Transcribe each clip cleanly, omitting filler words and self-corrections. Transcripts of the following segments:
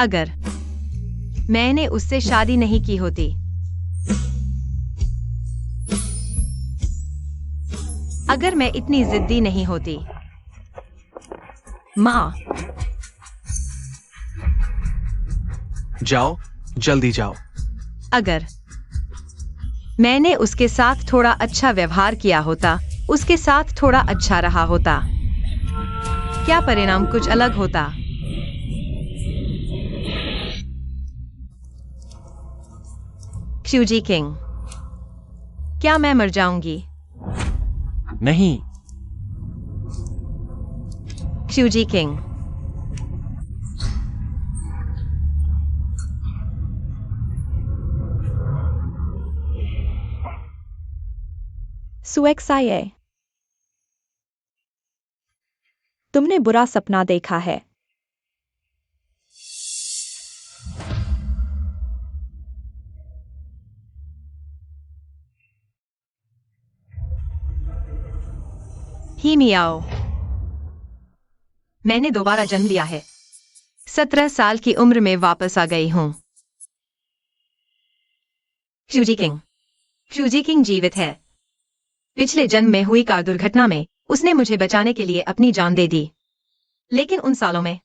अगर मैंने उससे शादी नहीं की होती। अगर मैं इतनी जिद्दी नहीं होती। माँ, जाओ, जल्दी जाओ। अगर मैंने उसके साथ थोड़ा अच्छा व्यवहार किया होता, उसके साथ थोड़ा अच्छा रहा होता, क्या परिणाम कुछ अलग होता? क्यूजी किंग, क्या मैं मर जाऊंगी? नहीं। क्यूजी किंग, सुएक्साये, तुमने बुरा सपना देखा है। ही मियाओ, मैंने दोबारा जन्म लिया है। 17 साल की उम्र में वापस आ गई हूं। क्यूजी किंग जीवित है। पिछले जन्म में हुई कार दुर्घटना में उसने मुझे बचाने के लिए अपनी जान दे दी, लेकिन उन सालों में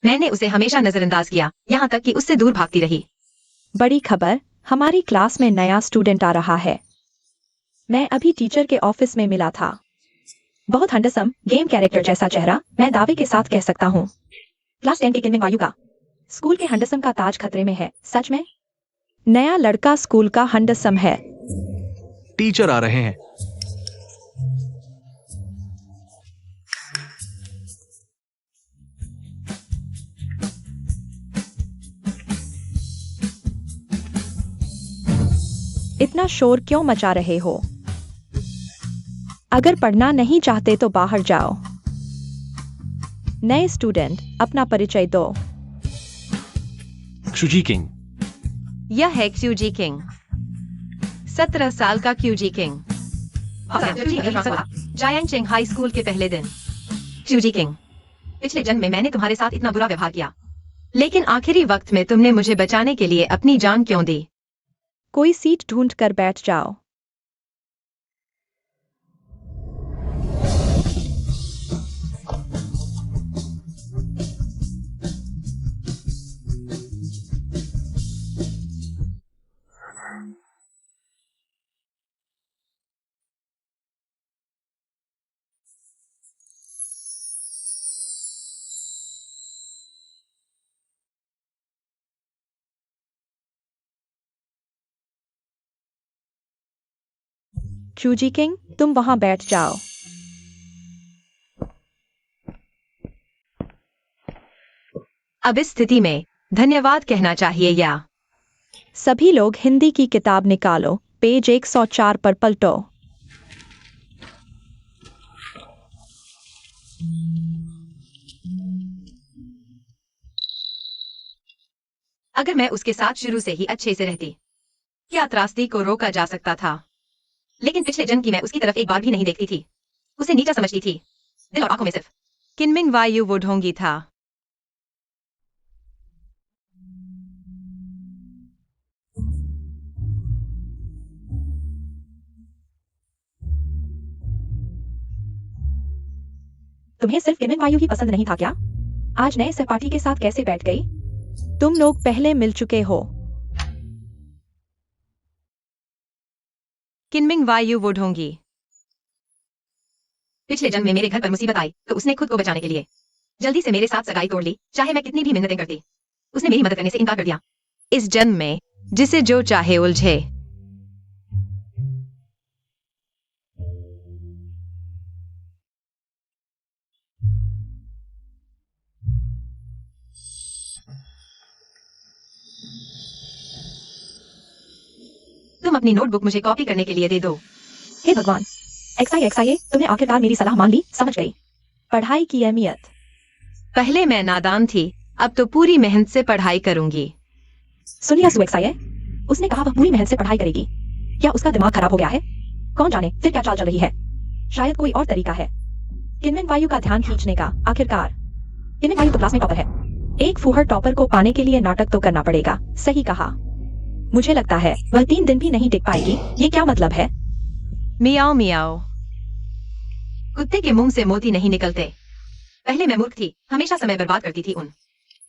मैंने उसे हमेशा नजरअंदाज किया, यहाँ तक कि उससे दूर भागती रही। बड़ी खबर, हमारी क्लास में नया स्टूडेंट आ रहा है। मैं अभी टीचर के ऑफिस में मिला था। बहुत हैंडसम, गेम कैरेक्टर जैसा चेहरा, मैं दावे के साथ कह सकता हूँ। क्लास 10 के किनमिंग वायु का। स्कूल के हैंडसम का ताज खतरे में है, सच में। नया लड़का स्कूल का हैंडसम है। टीचर आ रहे हैं। इतना शोर क्यों मचा रहे हो? अगर पढ़ना नहीं चाहते तो बाहर जाओ। नए स्टूडेंट, अपना परिचय दो। क्यूजी किंग। यह है क्यूजी किंग, 17 साल का क्यूजी किंग। जायांगचेंग हाई स्कूल के पहले दिन। क्यूजी किंग, पिछले जन्म में मैंने तुम्हारे साथ इतना बुरा व्यवहार किया, लेकिन आखिरी वक्त में तुमने मुझे बचाने के लिए अपनी जान क्यों दी? कोई सीट ढूंढ कर बैठ जाओ। क्यूजी किंग, तुम वहां बैठ जाओ। अब इस स्थिति में धन्यवाद कहना चाहिए या? सभी लोग हिंदी की किताब निकालो, पेज 104 पर पलटो। अगर मैं उसके साथ शुरू से ही अच्छे से रहती, क्या त्रासदी को रोका जा सकता था? लेकिन पिछले जन्म की मैं उसकी तरफ एक बार भी नहीं देखती थी, उसे नीचा समझती थी। दिल और आंखों में सिर्फ किनमिंग वायु वो ढोंगी था। तुम्हें सिर्फ किनमिंग वायु ही पसंद नहीं था क्या? आज नए सहपाठी के साथ कैसे बैठ गई? तुम लोग पहले मिल चुके हो। किनमिंग वायु वो ढोंगी। पिछले जन्म में मेरे घर पर मुसीबत आई तो उसने खुद को बचाने के लिए जल्दी से मेरे साथ सगाई तोड़ ली, चाहे मैं कितनी भी मिन्नतें करती। उसने मेरी मदद करने से इनकार कर दिया। इस जन्म में जिसे जो चाहे उलझे। तुम अपनी नोटबुक मुझे कॉपी करने के लिए दे दो। हे भगवान, एक्साई, तुमने आखिरकार मेरी सलाह मान ली, समझ गई। पढ़ाई की अहमियत। पहले मैं नादान थी, अब तो पूरी मेहनत से पढ़ाई करूंगी। सुन लिया सुएक्साई, उसने कहा वह पूरी मेहनत से पढ़ाई करेगी। क्या उसका दिमाग खराब हो गया है? कौन जाने फिर क्या चाल चल रही है। शायद कोई और तरीका है किनमिंग वायु का ध्यान खींचने का। आखिरकार किनमिंग वायु तो क्लास में टॉपर है। एक फुहर टॉपर को पाने के लिए नाटक तो करना पड़ेगा। सही कहा। मुझे लगता है वह 3 दिन भी नहीं टिक पाएगी। ये क्या मतलब है? मियाओ मियाओ। कुत्ते के मुंह से मोती नहीं निकलते। पहले मैं मूर्ख थी, हमेशा समय बर्बाद करती थी उन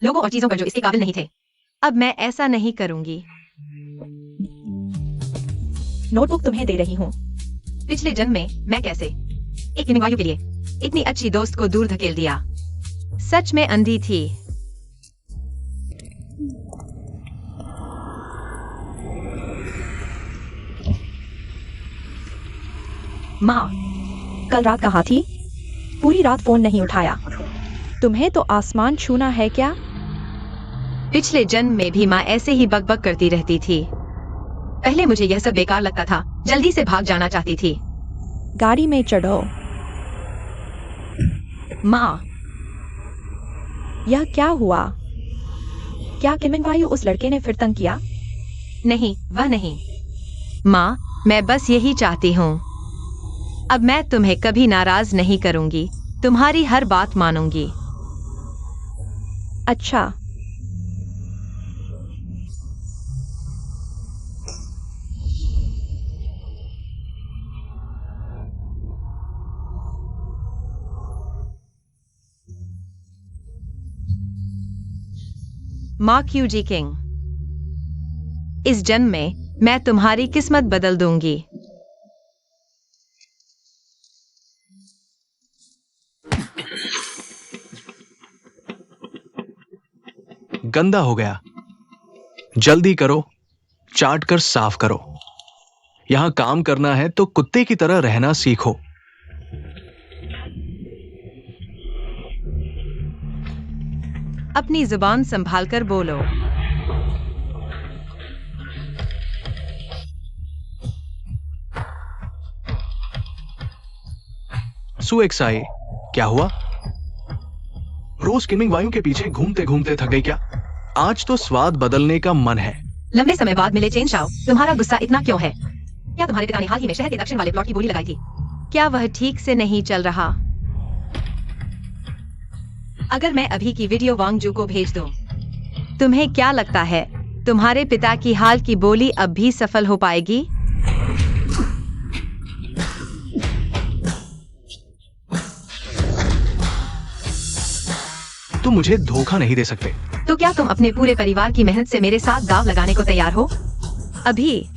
लोगों और चीजों पर जो इसके काबिल नहीं थे। अब मैं ऐसा नहीं करूंगी। नोटबुक तुम्हें दे रही हूँ। पिछले जन्म में मैं कैसे एक किमिवायु के लिए इतनी अच्छी दोस्त को दूर धकेल दिया। सच में अंधी थी। माँ, कल रात कहाँ थी? पूरी रात फोन नहीं उठाया। तुम्हें तो आसमान छूना है क्या? पिछले जन्म में भी माँ ऐसे ही बकबक करती रहती थी। पहले मुझे यह सब बेकार लगता था, जल्दी से भाग जाना चाहती थी। गाड़ी में चढ़ो। माँ, यह क्या हुआ? क्या किमिंगवायु उस लड़के ने फिर तंग किया? नहीं, वह नहीं। माँ, मैं बस यही चाहती हूँ। अब मैं तुम्हें कभी नाराज नहीं करूंगी, तुम्हारी हर बात मानूंगी। अच्छा। माँ क्यूजी किंग, इस जन्म में मैं तुम्हारी किस्मत बदल दूंगी। गंदा हो गया। जल्दी करो, चाट कर साफ करो। यहां काम करना है तो कुत्ते की तरह रहना सीखो। अपनी जुबान संभाल कर बोलो। सुएक्साई, क्या हुआ? रोज किमिंगवायु के पीछे घूमते घूमते थक गई क्या? आज तो स्वाद बदलने का मन है। लंबे समय बाद मिले चेन शाओ, तुम्हारा गुस्सा इतना क्यों है? क्या तुम्हारे पिता ने हाल ही में शहर के दक्षिण वाले प्लॉट की बोली लगाई थी? क्या वह ठीक से नहीं चल रहा? अगर मैं अभी की वीडियो वांगजू को भेज दूं, तुम्हें क्या लगता है तुम्हारे पिता की हाल की बोली अब भी सफल हो पाएगी? तुम मुझे धोखा नहीं दे सकते। तो क्या तुम अपने पूरे परिवार की मेहनत से मेरे साथ दाव लगाने को तैयार हो? अभी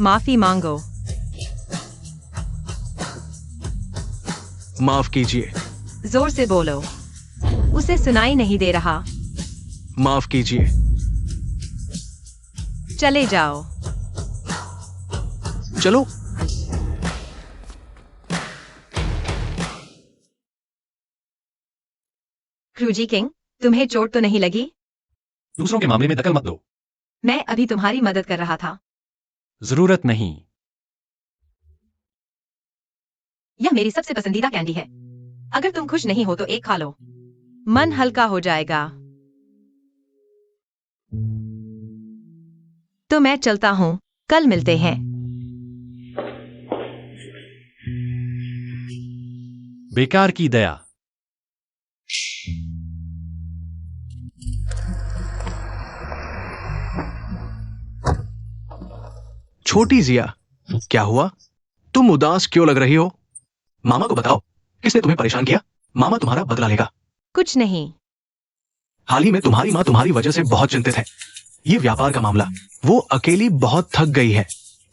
माफी मांगो। माफ कीजिए। जोर से बोलो, उसे सुनाई नहीं दे रहा। माफ कीजिए। चले जाओ। चलो। क्रूजी किंग, तुम्हें चोट तो नहीं लगी? दूसरों के मामले में दखल मत दो। मैं अभी तुम्हारी मदद कर रहा था। जरूरत नहीं। यह मेरी सबसे पसंदीदा कैंडी है। अगर तुम खुश नहीं हो तो एक खा लो, मन हल्का हो जाएगा। तो मैं चलता हूँ, कल मिलते हैं। बेकार की दया। छोटी जिया, क्या हुआ? तुम उदास क्यों लग रही हो? मामा को बताओ, किसने तुम्हें परेशान किया? मामा तुम्हारा बदला लेगा। कुछ नहीं। हाल ही में तुम्हारी माँ तुम्हारी वजह से बहुत चिंतित है। ये व्यापार का मामला, वो अकेली बहुत थक गई है,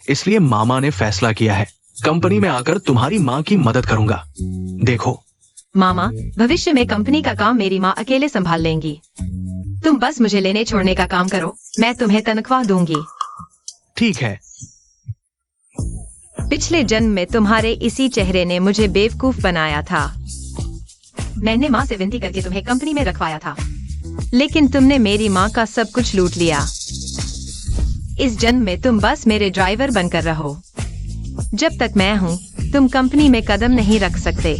इसलिए मामा ने फैसला किया है कंपनी में आकर तुम्हारी माँ की मदद करूंगा। देखो मामा, भविष्य में कंपनी का काम मेरी माँ अकेले संभाल लेंगी। तुम बस मुझे लेने छोड़ने का काम करो, मैं तुम्हें तनख्वाह दूंगी। ठीक है। पिछले जन्म में तुम्हारे इसी चेहरे ने मुझे बेवकूफ बनाया था। मैंने माँ से विनती करके तुम्हें कंपनी में रखवाया था, लेकिन तुमने मेरी माँ का सब कुछ लूट लिया। इस जन्म में तुम बस मेरे ड्राइवर बनकर रहो। जब तक मैं हूँ, तुम कंपनी में कदम नहीं रख सकते।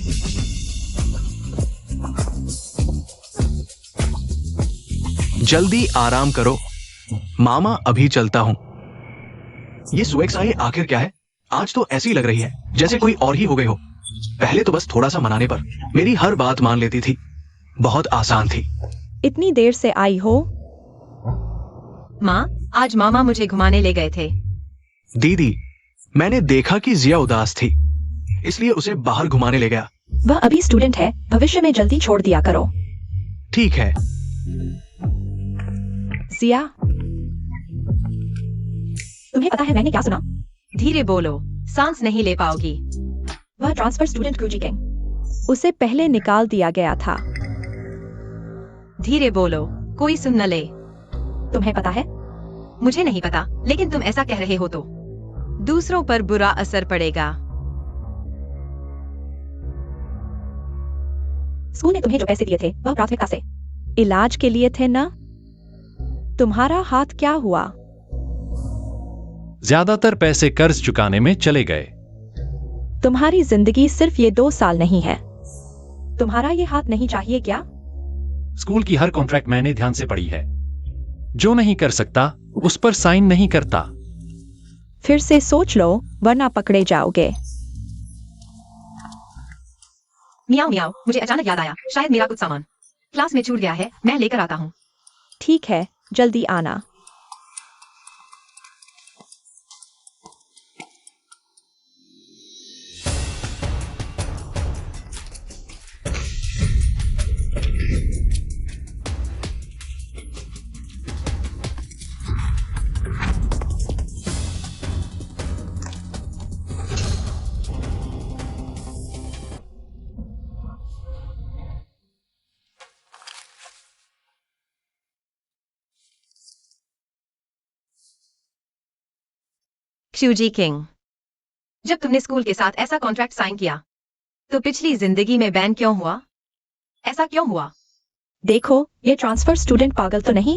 जल्दी आराम करो मामा, अभी चलता हूँ। ये सुएक्साई आखिर क्या है? आज तो ऐसी लग रही है जैसे कोई और ही हो गई हो। पहले तो बस थोड़ा सा मनाने पर मेरी हर बात मान लेती थी, बहुत आसान थी। इतनी देर से आई हो? माँ, आज मामा मुझे घुमाने ले गए थे। दीदी, मैंने देखा कि जिया उदास थी, इसलिए उसे बाहर घुमाने ले गया। वह अभी स्टूडेंट है, भविष्य में जल्दी छोड़ दिया करो। ठीक है। जिया, तुम्हें पता है मैंने क्या सुना? धीरे बोलो, सांस नहीं ले पाओगी। वह ट्रांसफर स्टूडेंट क्यूजी किंग, उसे पहले निकाल दिया गया था। धीरे बोलो, कोई सुन न ले। तुम्हें पता है? मुझे नहीं पता, लेकिन तुम ऐसा कह रहे हो तो दूसरों पर बुरा असर पड़ेगा। स्कूल ने तुम्हें जो पैसे दिए थे वह प्राथमिकता से इलाज के लिए थे ना? तुम्हारा हाथ क्या हुआ? ज्यादातर पैसे कर्ज चुकाने में चले गए। तुम्हारी जिंदगी सिर्फ ये 2 साल नहीं है। तुम्हारा ये हाथ नहीं चाहिए क्या? स्कूल की हर कॉन्ट्रैक्ट मैंने ध्यान से पढ़ी है। जो नहीं कर सकता उस पर साइन नहीं करता। फिर से सोच लो, वरना पकड़े जाओगे। मियाओ मियाओ, मुझे अचानक याद आया, शायद मेरा कुछ सामान क्लास में छूट गया है, मैं लेकर आता हूँ। ठीक है, जल्दी आना। क्यूजी किंग, जब तुमने स्कूल के साथ ऐसा कॉन्ट्रैक्ट साइन किया, तो पिछली जिंदगी में बैन क्यों हुआ? ऐसा क्यों हुआ? देखो, ये ट्रांसफर स्टूडेंट पागल तो नहीं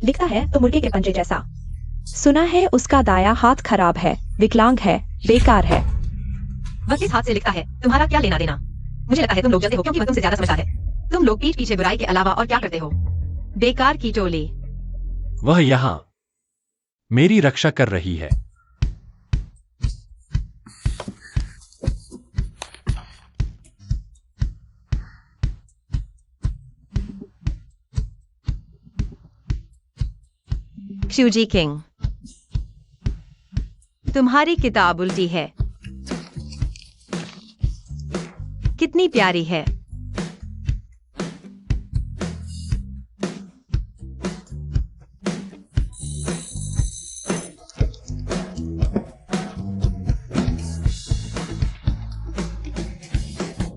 लिखता है तो मुर्गे के पंजे जैसा। सुना है उसका दाया हाथ खराब है, विकलांग है, बेकार है। वह किस हाथ से लिखता है, तुम्हारा क्या लेना देना? मुझे लगता है तुम लोग जलते हो क्योंकि वह तुमसे ज्यादा समझदार है। तुम लोग पीठ पीछे बुराई के अलावा और क्या करते हो? बेकार की टोली। वह यहां मेरी रक्षा कर रही है। क्यूजी किंग, तुम्हारी किताब उल्टी है। कितनी प्यारी है।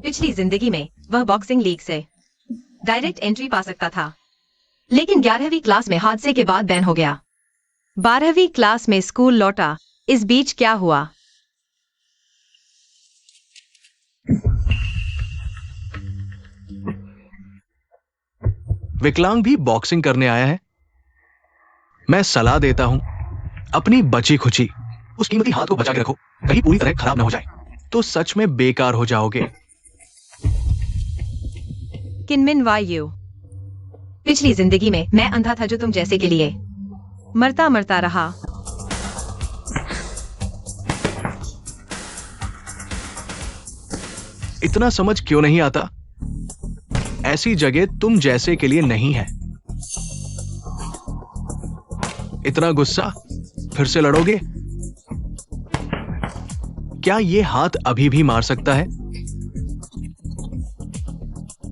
पिछली जिंदगी में वह बॉक्सिंग लीग से डायरेक्ट एंट्री पा सकता था, लेकिन 11वीं क्लास में हादसे के बाद बैन हो गया। 12वीं क्लास में स्कूल लौटा, इस बीच क्या हुआ? विकलांग भी बॉक्सिंग करने आया है? मैं सलाह देता हूं, अपनी बची खुची उस कीमती हाथ को बचा के रखो, कहीं पूरी तरह खराब ना हो जाए तो सच में बेकार हो जाओगे। किनमिन वायु, पिछली जिंदगी में मैं अंधा था जो तुम जैसे के लिए मरता मरता रहा। इतना समझ क्यों नहीं आता? ऐसी जगह तुम जैसे के लिए नहीं है। इतना गुस्सा? फिर से लड़ोगे? क्या ये हाथ अभी भी मार सकता है?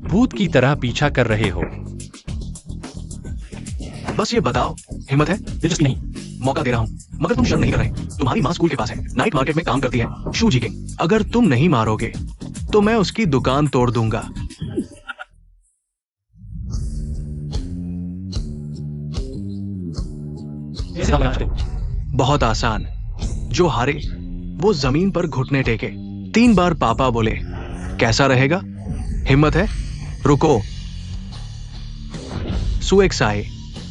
भूत की तरह पीछा कर रहे हो। बस ये बताओ, हिम्मत है? दिलचस्पी नहीं। मौका दे रहा हूं, मगर तुम शर्म नहीं कर रहे। तुम्हारी मां स्कूल के पास है, नाइट मार्केट में काम करती है, शू जी किंग। अगर तुम नहीं मारोगे तो मैं उसकी दुकान तोड़ दूंगा। बहुत आसान। जो हारे वो जमीन पर घुटने टेके 3 बार पापा बोले। कैसा रहेगा? हिम्मत है? रुको। सुएक्साए,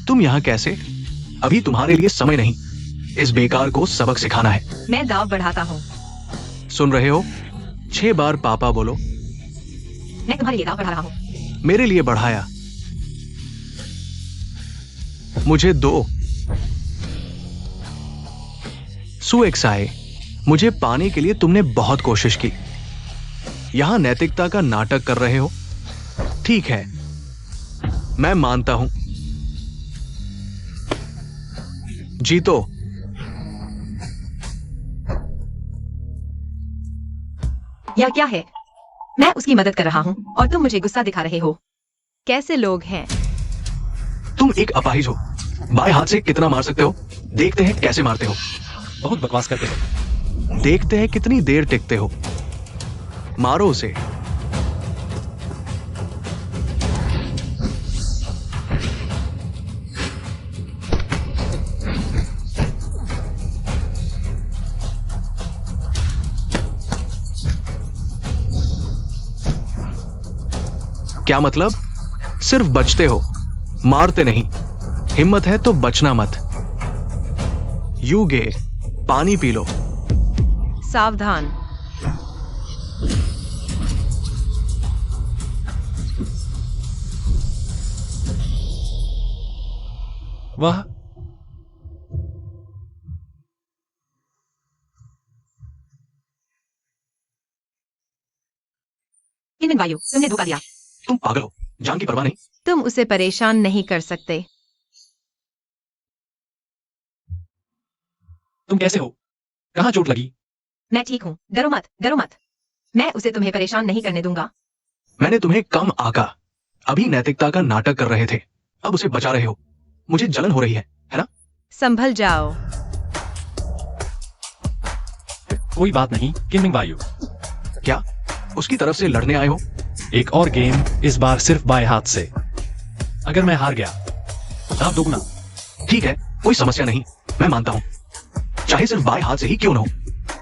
तुम यहां कैसे? अभी तुम्हारे लिए समय नहीं। इस बेकार को सबक सिखाना है। मैं दाव बढ़ाता हूँ। सुन रहे हो? 6 बार पापा बोलो। मैं तुम्हारे लिए दाव बढ़ा रहा हूँ। मेरे लिए बढ़ाया। मुझे दो। सुएक्साए, मुझे पाने के लिए तुमने बहुत कोशिश की। यहां नैतिकता का नाटक कर रहे हो? ठीक है, मैं मानता हूं। जीतो। यह क्या है? मैं उसकी मदद कर रहा हूँ और तुम मुझे गुस्सा दिखा रहे हो। कैसे लोग हैं? तुम एक अपाहिज हो। बाएं हाथ से कितना मार सकते हो? देखते हैं कैसे मारते हो। बहुत बकवास करते हो। देखते हैं कितनी देर टिकते हो। मारो उसे। क्या मतलब? सिर्फ बचते हो, मारते नहीं। हिम्मत है तो बचना मत। यूगे, पानी पी लो। सावधान। वह किन वायु, तुमने धोखा दिया। तुम पागल हो, जान की परवाह नहीं। तुम उसे परेशान नहीं कर सकते। तुम कैसे हो? कहाँ चोट लगी? मैं ठीक हूँ, डरो मत, डरो मत। मैं उसे तुम्हें परेशान नहीं करने दूंगा। मैंने तुम्हें कम आका। अभी नैतिकता का नाटक कर रहे थे, अब उसे बचा रहे हो। मुझे जलन हो रही है ना? संभल जाओ। कोई बात नहीं, किन्मिंग वायु। क्या उसकी तरफ से लड़ने आए हो? एक और गेम, इस बार सिर्फ बाएं हाथ से। अगर मैं हार गया, आप दुगना। ठीक है, कोई समस्या नहीं, मैं मानता हूं। चाहे सिर्फ बाएं हाथ से ही क्यों न हो।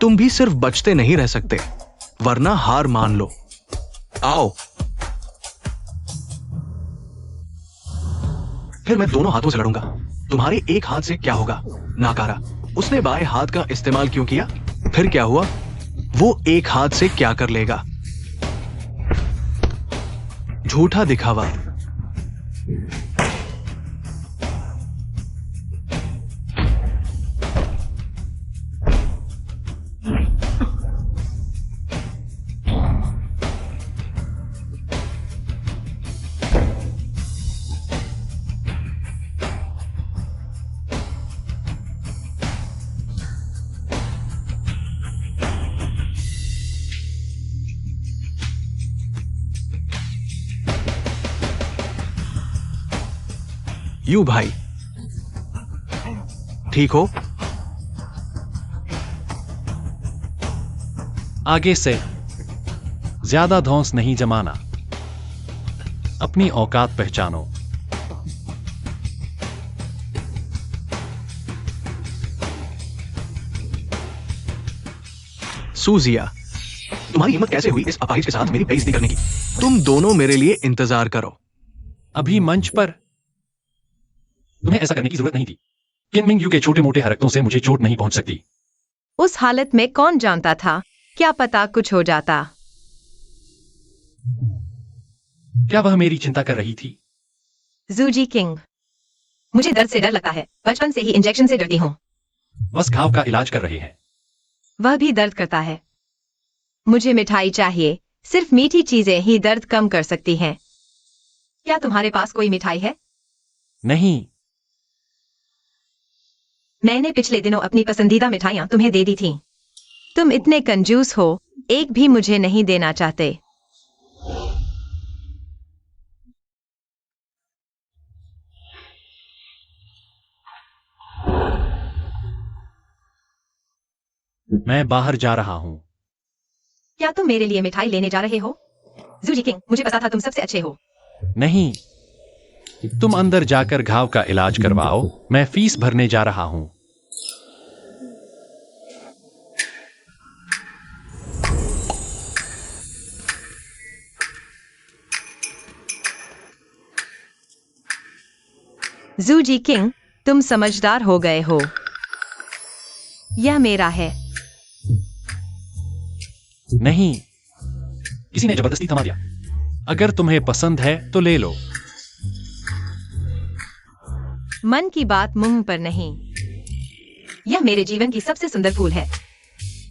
तुम भी सिर्फ बचते नहीं रह सकते, वरना हार मान लो। आओ। फिर मैं दोनों हाथों से लड़ूंगा। तुम्हारे एक हाथ से क्या होगा? नाकारा। उसने बाएं हाथ का इस्तेमाल क्यों किया? फिर क्या हुआ? वो एक हाथ से क्या कर लेगा? झूठा दिखावा। यू भाई, ठीक हो? आगे से ज्यादा धौंस नहीं जमाना। अपनी औकात पहचानो। सूजिया, तुम्हारी हिम्मत कैसे हुई इस अपाहिज के साथ मेरी बेइज्जती करने की? तुम दोनों मेरे लिए इंतजार करो। अभी मंच पर तुम्हें ऐसा करने की जरूरत नहीं थी। किन्मिंग यू के छोटे मोटे हरकतों से मुझे चोट नहीं पहुंच सकती। उस हालत में कौन जानता था, क्या पता कुछ हो जाता। क्या वह मेरी चिंता कर रही थी? जूजी किंग, मुझे दर्द से डर लगता है। बचपन से ही इंजेक्शन से डरती हूँ। बस घाव का इलाज कर रहे हैं। वह भी दर्द करता है। मुझे मिठाई चाहिए। सिर्फ मीठी चीजें ही दर्द कम कर सकती हैं। क्या तुम्हारे पास कोई मिठाई है? नहीं। मैंने पिछले दिनों अपनी पसंदीदा मिठाइयां तुम्हें दे दी थीं। तुम इतने कंजूस हो, एक भी मुझे नहीं देना चाहते। मैं बाहर जा रहा हूं। क्या तुम मेरे लिए मिठाई लेने जा रहे हो? जूजी किंग, मुझे पता था तुम सबसे अच्छे हो। नहीं, तुम अंदर जाकर घाव का इलाज करवाओ। मैं फीस भरने जा रहा हूं। जूजी किंग, तुम समझदार हो गए हो। यह मेरा है। नहीं, किसी ने जबरदस्ती थमा दिया। अगर तुम्हें पसंद है तो ले लो। मन की बात मुंह पर नहीं। यह मेरे जीवन की सबसे सुंदर फूल है।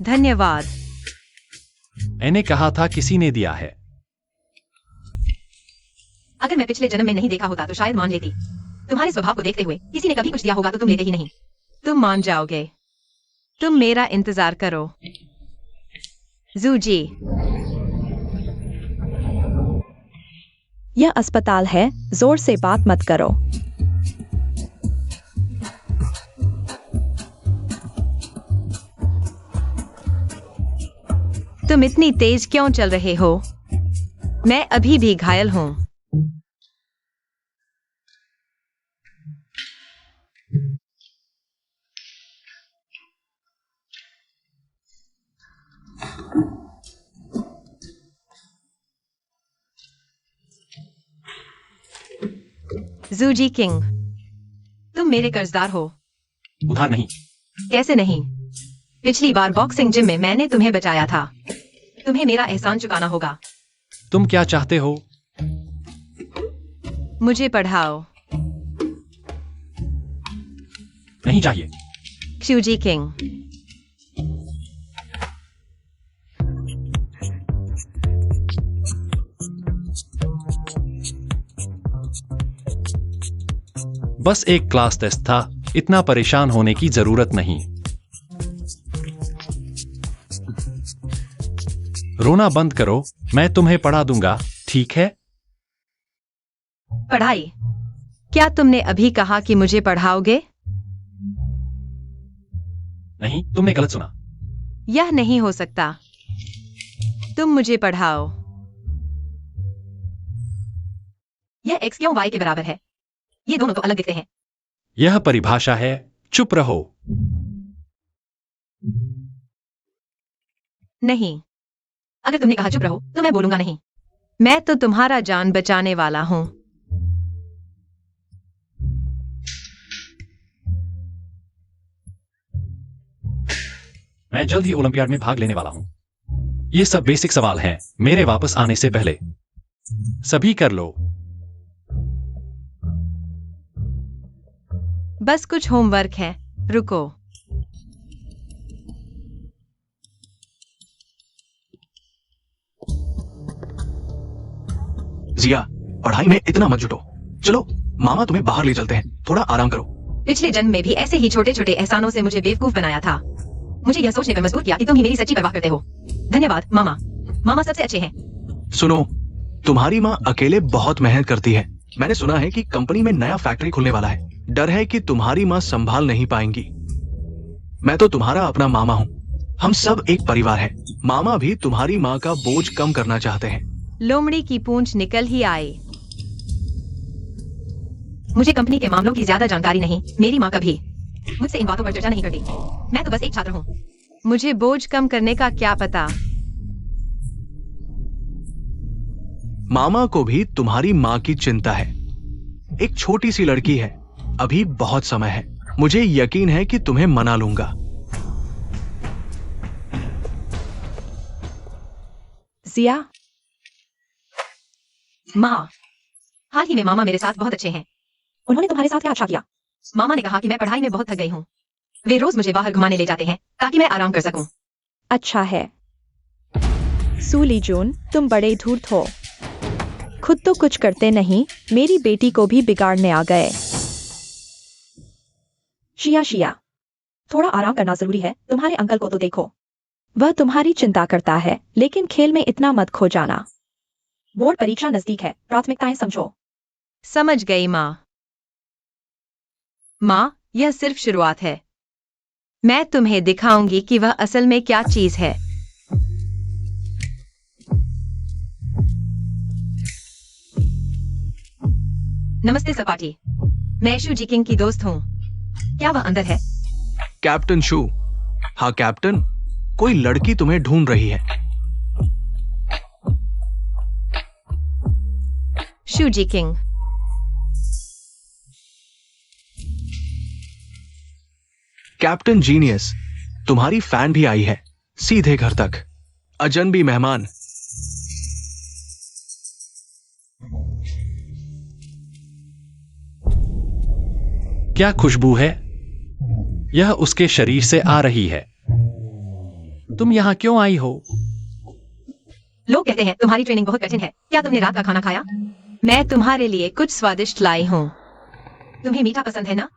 धन्यवाद। मैंने कहा था किसी ने दिया है। अगर मैं पिछले जन्म में नहीं देखा होता तो शायद मान लेती। तुम्हारे स्वभाव को देखते हुए किसी ने कभी कुछ दिया होगा तो तुम लेते ही नहीं। तुम मान जाओगे। तुम मेरा इंतजार करो। जूजी, यह अस्पताल है, जोर से बात मत करो। तुम इतनी तेज क्यों चल रहे हो? मैं अभी भी घायल हूं। जूजी किंग, तुम मेरे कर्जदार हो। उधार नहीं। कैसे नहीं? पिछली बार बॉक्सिंग जिम में मैंने तुम्हें बचाया था। तुम्हें मेरा एहसान चुकाना होगा। तुम क्या चाहते हो? मुझे पढ़ाओ। नहीं चाहिए। जूजी किंग, बस एक क्लास टेस्ट था, इतना परेशान होने की जरूरत नहीं। रोना बंद करो, मैं तुम्हें पढ़ा दूंगा, ठीक है? पढ़ाई? क्या तुमने अभी कहा कि मुझे पढ़ाओगे? नहीं, तुमने गलत सुना। यह नहीं हो सकता। तुम मुझे पढ़ाओ। यह x क्यों y के बराबर है? ये दोनों तो अलग दिखते हैं। यह परिभाषा है, चुप रहो। नहीं, अगर तुमने कहा चुप रहो तो मैं बोलूंगा नहीं। मैं तो तुम्हारा जान बचाने वाला हूं। मैं जल्द ही ओलंपियाड में भाग लेने वाला हूं। ये सब बेसिक सवाल हैं, मेरे वापस आने से पहले। सभी कर लो। बस कुछ होमवर्क है, रुको। जिया, पढ़ाई में इतना मत जुटो। चलो मामा तुम्हें बाहर ले चलते हैं, थोड़ा आराम करो। पिछले जन्म में भी ऐसे ही छोटे छोटे एहसानों से मुझे बेवकूफ बनाया था। मुझे यह सोचने पर मजबूर किया कि तुम ही मेरी सच्ची परवाह करते हो। धन्यवाद मामा। मामा सबसे अच्छे हैं। सुनो, तुम्हारी माँ अकेले बहुत मेहनत करती है। मैंने सुना है कि कंपनी में नया फैक्ट्री खुलने वाला है। डर है कि तुम्हारी माँ संभाल नहीं पाएंगी। मैं तो तुम्हारा अपना मामा हूँ। हम सब एक परिवार है। मामा भी तुम्हारी माँ का बोझ कम करना चाहते हैं। लोमड़ी की पूंछ निकल ही आए। मुझे कंपनी के मामलों की ज्यादा जानकारी नहीं। मेरी माँ कभी मुझसे इन बातों पर चर्चा नहीं करती। मैं तो बस एक छात्र हूँ। मुझे बोझ कम करने का क्या पता। मामा को भी तुम्हारी माँ की चिंता है। एक छोटी सी लड़की है, अभी बहुत समय है। मुझे यकीन है कि तुम्हें मना लूंगा। जिया, माँ, हाल ही में मामा मेरे साथ बहुत अच्छे हैं। उन्होंने तुम्हारे साथ क्या अच्छा किया? मामा ने कहा कि मैं पढ़ाई में बहुत थक गई हूँ। वे रोज मुझे बाहर घुमाने ले जाते हैं ताकि मैं आराम कर सकूं। अच्छा है। सूली जून, तुम बड़े धूर्त हो। खुद तो कुछ करते नहीं, मेरी बेटी को भी बिगाड़ने आ गए। शिया, थोड़ा आराम करना जरूरी है। तुम्हारे अंकल को तो देखो, वह तुम्हारी चिंता करता है, लेकिन खेल में इतना मत खो जाना। बोर्ड परीक्षा नजदीक है, प्राथमिकताएं समझो। समझ गई माँ। माँ, यह सिर्फ शुरुआत है। मैं तुम्हें दिखाऊंगी कि वह असल में क्या चीज है। नमस्ते सपाटी, मैं शू जी किंग की दोस्त हूँ। क्या वह अंदर है? कैप्टन शू। हाँ कैप्टन, कोई लड़की तुम्हें ढूंढ रही है। शू जी किंग, कैप्टन जीनियस, तुम्हारी फैन भी आई है, सीधे घर तक। अजनबी मेहमान। क्या खुशबू है? यह उसके शरीर से आ रही है। तुम यहाँ क्यों आई हो? लोग कहते हैं तुम्हारी ट्रेनिंग बहुत कठिन है। क्या तुमने रात का खाना खाया? मैं तुम्हारे लिए कुछ स्वादिष्ट लाई हूँ। तुम्हें मीठा पसंद है ना?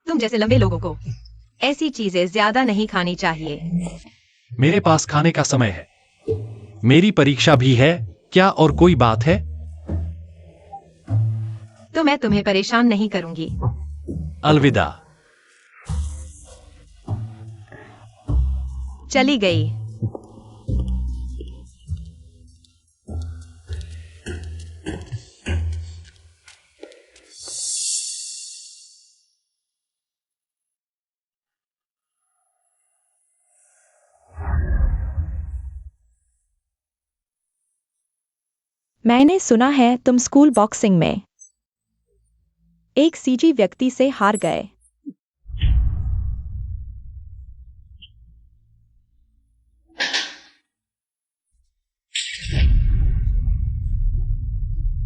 तुम जैसे लंबे लोगों को ऐसी चीजें ज्यादा नहीं खानी चाहिए। मेरे पास खाने का समय है। मेरी परीक्षा भी है क्या और कोई बात है? तो मैं तुम्हें परेशान नहीं करूंगी। अलविदा। चली गई। मैंने सुना है तुम स्कूल बॉक्सिंग में एक सीजी व्यक्ति से हार गए।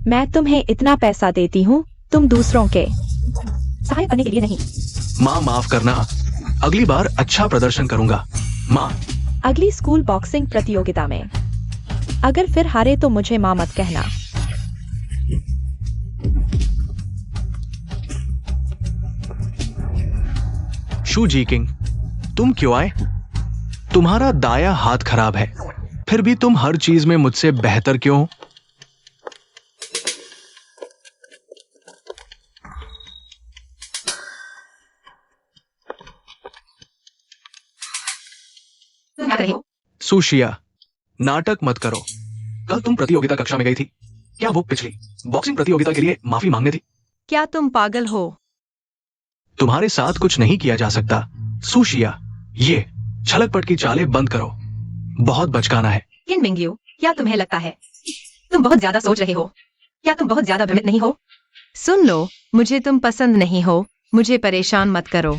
मैं तुम्हें इतना पैसा देती हूँ, तुम दूसरों के सहायता करने के लिए नहीं। माँ माफ करना, अगली बार अच्छा प्रदर्शन करूंगा। माँ, अगली स्कूल बॉक्सिंग प्रतियोगिता में अगर फिर हारे तो मुझे माँ मत कहना। शू जी किंग, तुम क्यों आए? तुम्हारा दाया हाथ खराब है, फिर भी तुम हर चीज में मुझसे बेहतर क्यों हो? तुम क्या कर रहे हो? सुशिया, नाटक मत करो। कल तुम प्रतियोगिता कक्षा में गई थी। क्या वो पिछली बॉक्सिंग प्रतियोगिता के लिए माफी मांगने थी? क्या तुम पागल हो? तुम्हारे साथ कुछ नहीं किया जा सकता। सुशिया, ये छलकपट की चालें बंद करो। बहुत बचकाना है। किन मिंगयू, क्या तुम्हें लगता है तुम बहुत ज्यादा सोच रहे हो? क्या तुम बहुत ज्यादा भ्रमित नहीं हो? सुन लो, मुझे तुम पसंद नहीं हो। मुझे परेशान मत करो।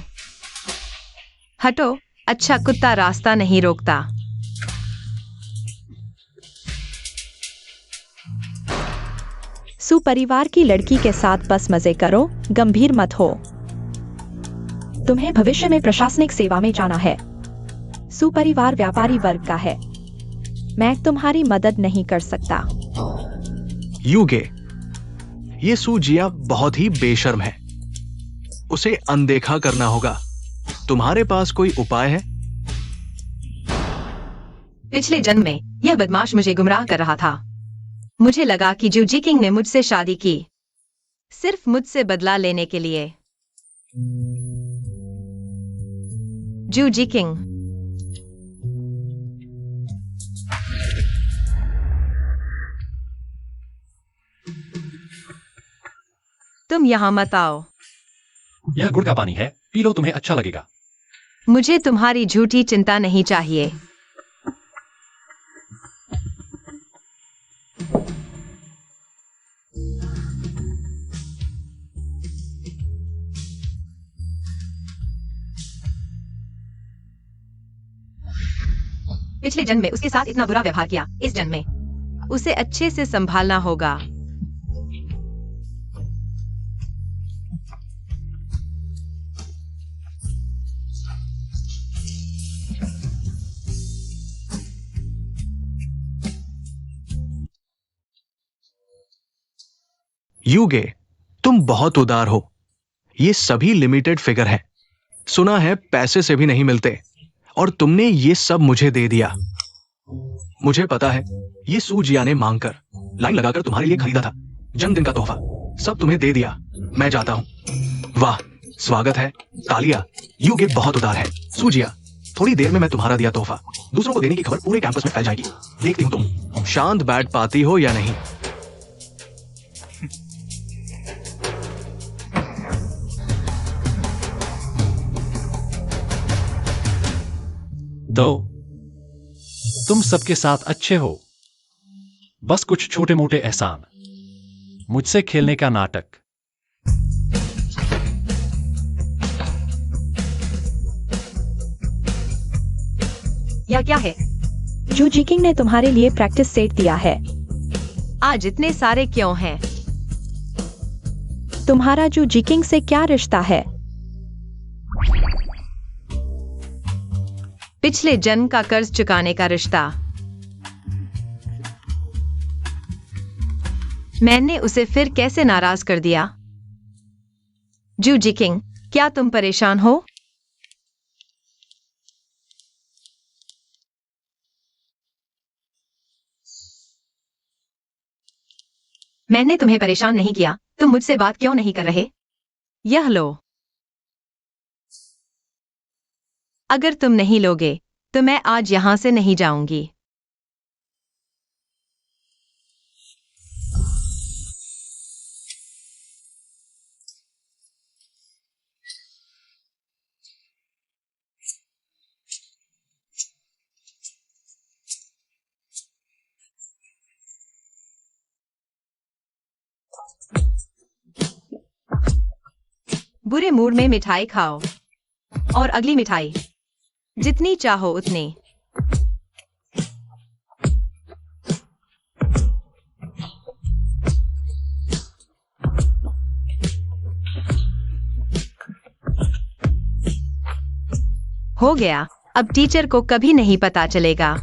हटो। अच्छा कुत्ता रास्ता नहीं रोकता। सुपरिवार की लड़की के साथ बस मजे करो, गंभीर मत हो। तुम्हें भविष्य में प्रशासनिक सेवा में जाना है। सुपरिवार व्यापारी वर्ग का है। मैं तुम्हारी मदद नहीं कर सकता। यूगे, ये सुजिया बहुत ही बेशर्म है। उसे अनदेखा करना होगा। तुम्हारे पास कोई उपाय है? पिछले जन्म में यह बदमाश मुझे गुमराह कर रहा था। मुझे लगा कि जू जी किंग ने मुझसे शादी की सिर्फ मुझसे बदला लेने के लिए। जू जी किंग, तुम यहां मत आओ। यह गुड़ का पानी है, पी लो, तुम्हें अच्छा लगेगा। मुझे तुम्हारी झूठी चिंता नहीं चाहिए। पिछले जन्म में उसके साथ इतना बुरा व्यवहार किया, इस जन्म में उसे अच्छे से संभालना होगा। यूगे, तुम बहुत उदार हो। ये सभी लिमिटेड फिगर है। सुना है पैसे से भी नहीं मिलते, और तुमने ये सब मुझे दे दिया। मुझे पता है, ये सुजिया ने मांगकर लाइन लगाकर तुम्हारे लिए खरीदा था। जन्मदिन का तोहफा सब तुम्हें दे दिया। मैं जाता हूं। वाह, स्वागत है। तालिया। यूगे बहुत उदार है। सुजिया, थोड़ी देर में मैं तुम्हारा दिया तोहफा दूसरों को देने की खबर पूरे कैंपस में फैल जाएगी। देखती हूं तुम शांत बैठ पाती हो या नहीं। तो तुम सबके साथ अच्छे हो, बस कुछ छोटे मोटे एहसान। मुझसे खेलने का नाटक। यह क्या है? जू जी किंग ने तुम्हारे लिए प्रैक्टिस सेट दिया है। आज इतने सारे क्यों हैं? तुम्हारा जू जी किंग से क्या रिश्ता है? पिछले जन्म का कर्ज चुकाने का रिश्ता। मैंने उसे फिर कैसे नाराज कर दिया? जू जिकिंग, क्या तुम परेशान हो? मैंने तुम्हें परेशान नहीं किया, तुम मुझसे बात क्यों नहीं कर रहे? यह लो। अगर तुम नहीं लोगे तो मैं आज यहां से नहीं जाऊंगी। बुरे मूड में मिठाई खाओ और अगली मिठाई जितनी चाहो उतनी। हो गया, अब टीचर को कभी नहीं पता चलेगा।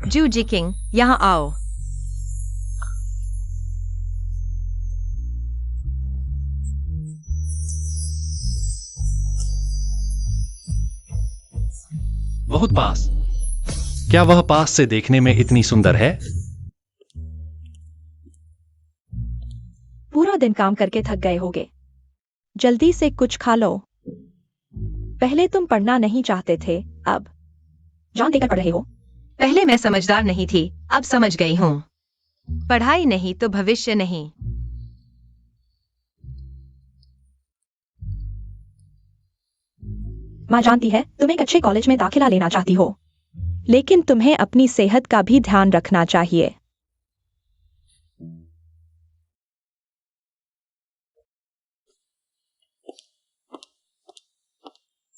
जू जिकिंग, यहाँ आओ। बहुत पास। क्या वह पास से देखने में इतनी सुंदर है? पूरा दिन काम करके थक गए होगे, जल्दी से कुछ खा लो। पहले तुम पढ़ना नहीं चाहते थे, अब जान देकर पढ़ रहे हो। पहले मैं समझदार नहीं थी, अब समझ गई हूँ। पढ़ाई नहीं तो भविष्य नहीं। माँ जानती है तुम एक अच्छे कॉलेज में दाखिला लेना चाहती हो, लेकिन तुम्हें अपनी सेहत का भी ध्यान रखना चाहिए।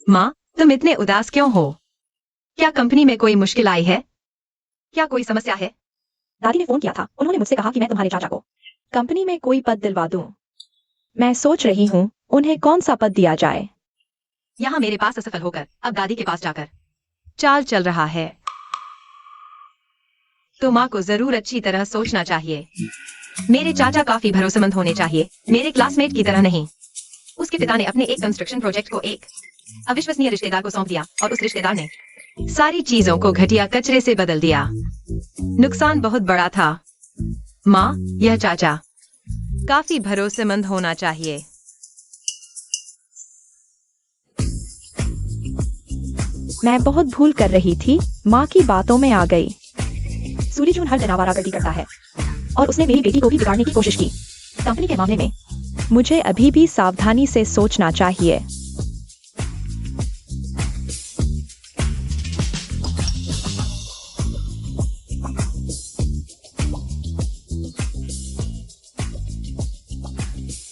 माँ, तुम इतने उदास क्यों हो? क्या कंपनी में कोई मुश्किल आई है? क्या कोई समस्या है? दादी ने फोन किया था, उन्होंने मुझसे कहा कि मैं तुम्हारे चाचा को कंपनी में कोई पद दिलवा दूं। मैं सोच रही हूँ उन्हें कौन सा पद दिया जाए। यहाँ मेरे पास असफल होकर अब दादी के पास जाकर चाल चल रहा है। तो माँ को जरूर अच्छी तरह सोचना चाहिए। मेरे चाचा काफी भरोसेमंद होने चाहिए, मेरे क्लासमेट की तरह नहीं। उसके पिता ने अपने एक कंस्ट्रक्शन प्रोजेक्ट को एक अविश्वसनीय रिश्तेदार को सौंप दिया और उस रिश्तेदार ने सारी चीजों को घटिया कचरे से बदल दिया। नुकसान बहुत बड़ा था। माँ, यह चाचा काफी भरोसेमंद होना चाहिए। मैं बहुत भूल कर रही थी, माँ की बातों में आ गई। सूर्यजून हर दिन आवारागर्दी करता है और उसने मेरी बेटी को भी बिगाड़ने की कोशिश की। कंपनी के मामले में मुझे अभी भी सावधानी से सोचना चाहिए।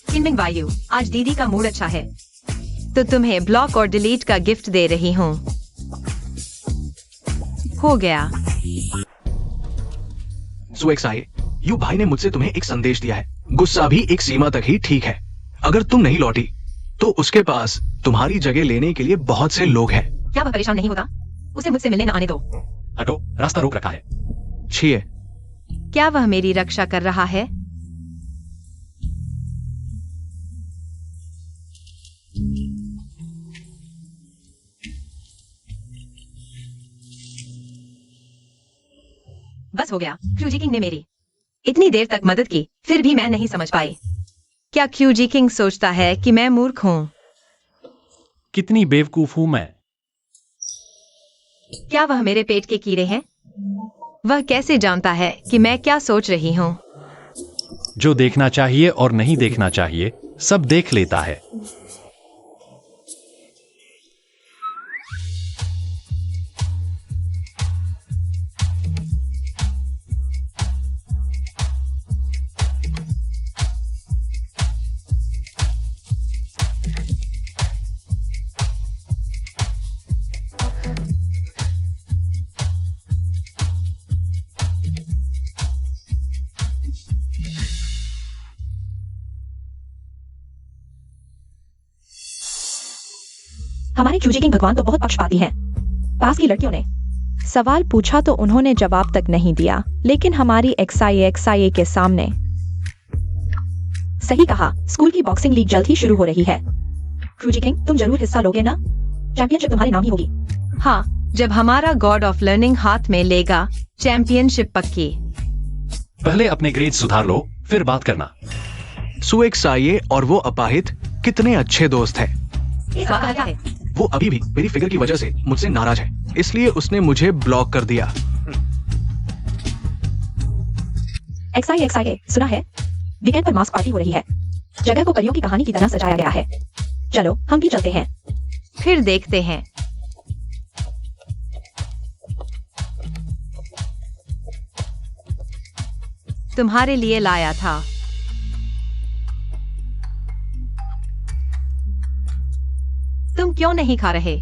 किनमिंग वायु, आज दीदी का मूड अच्छा है तो तुम्हें ब्लॉक और डिलीट का गिफ्ट दे रही हूँ। हो गया। सुएक्साई, यू भाई ने मुझसे तुम्हें एक संदेश दिया है। गुस्सा भी एक सीमा तक ही ठीक है। अगर तुम नहीं लौटी तो उसके पास तुम्हारी जगह लेने के लिए बहुत से लोग हैं। क्या वह परेशान नहीं होगा? उसे मुझसे मिलने न आने दो। हटो, रास्ता रोक रखा है। छिए। क्या वह मेरी रक्षा कर रहा है? बस हो गया। क्यूजी किंग ने मेरी इतनी देर तक मदद की, फिर भी मैं नहीं समझ पाई। क्या क्यूजी किंग सोचता है कि मैं मूर्ख हूँ? कितनी बेवकूफ हूं मैं। क्या वह मेरे पेट के कीड़े हैं? वह कैसे जानता है कि मैं क्या सोच रही हूँ? जो देखना चाहिए और नहीं देखना चाहिए सब देख लेता है। हमारे क्यूजी किंग भगवान तो बहुत पक्षपाती हैं। पास की लड़कियों ने सवाल पूछा तो उन्होंने जवाब तक नहीं दिया, लेकिन हमारी XIA के सामने। सही कहा, स्कूल की बॉक्सिंग लीग जल्द ही शुरू हो रही है। क्रूजी किंग, तुम जरूर हिस्सा लोगे ना? चैंपियनशिप तुम्हारे नाम ही होगी। हाँ, जब हमारा गॉड ऑफ लर्निंग हाथ में लेगा, चैंपियनशिप पक्की। पहले अपने ग्रेड सुधार लो, फिर बात करना। सुएक्साये और वो अपाहित कितने अच्छे दोस्त हैं। इस बात का क्या है? वो अभी भी मेरी फिगर की वजह से मुझसे नाराज है, इसलिए उसने मुझे ब्लॉक कर दिया। XIA, सुना है? वीकेंड पर मास्क पार्टी हो रही है। जगह को परियों की कहानी की तरह सजाया गया है। चलो, हम भी चलते हैं। फिर देखते हैं। तुम्हारे लिए लाया था। तुम क्यों नहीं खा रहे?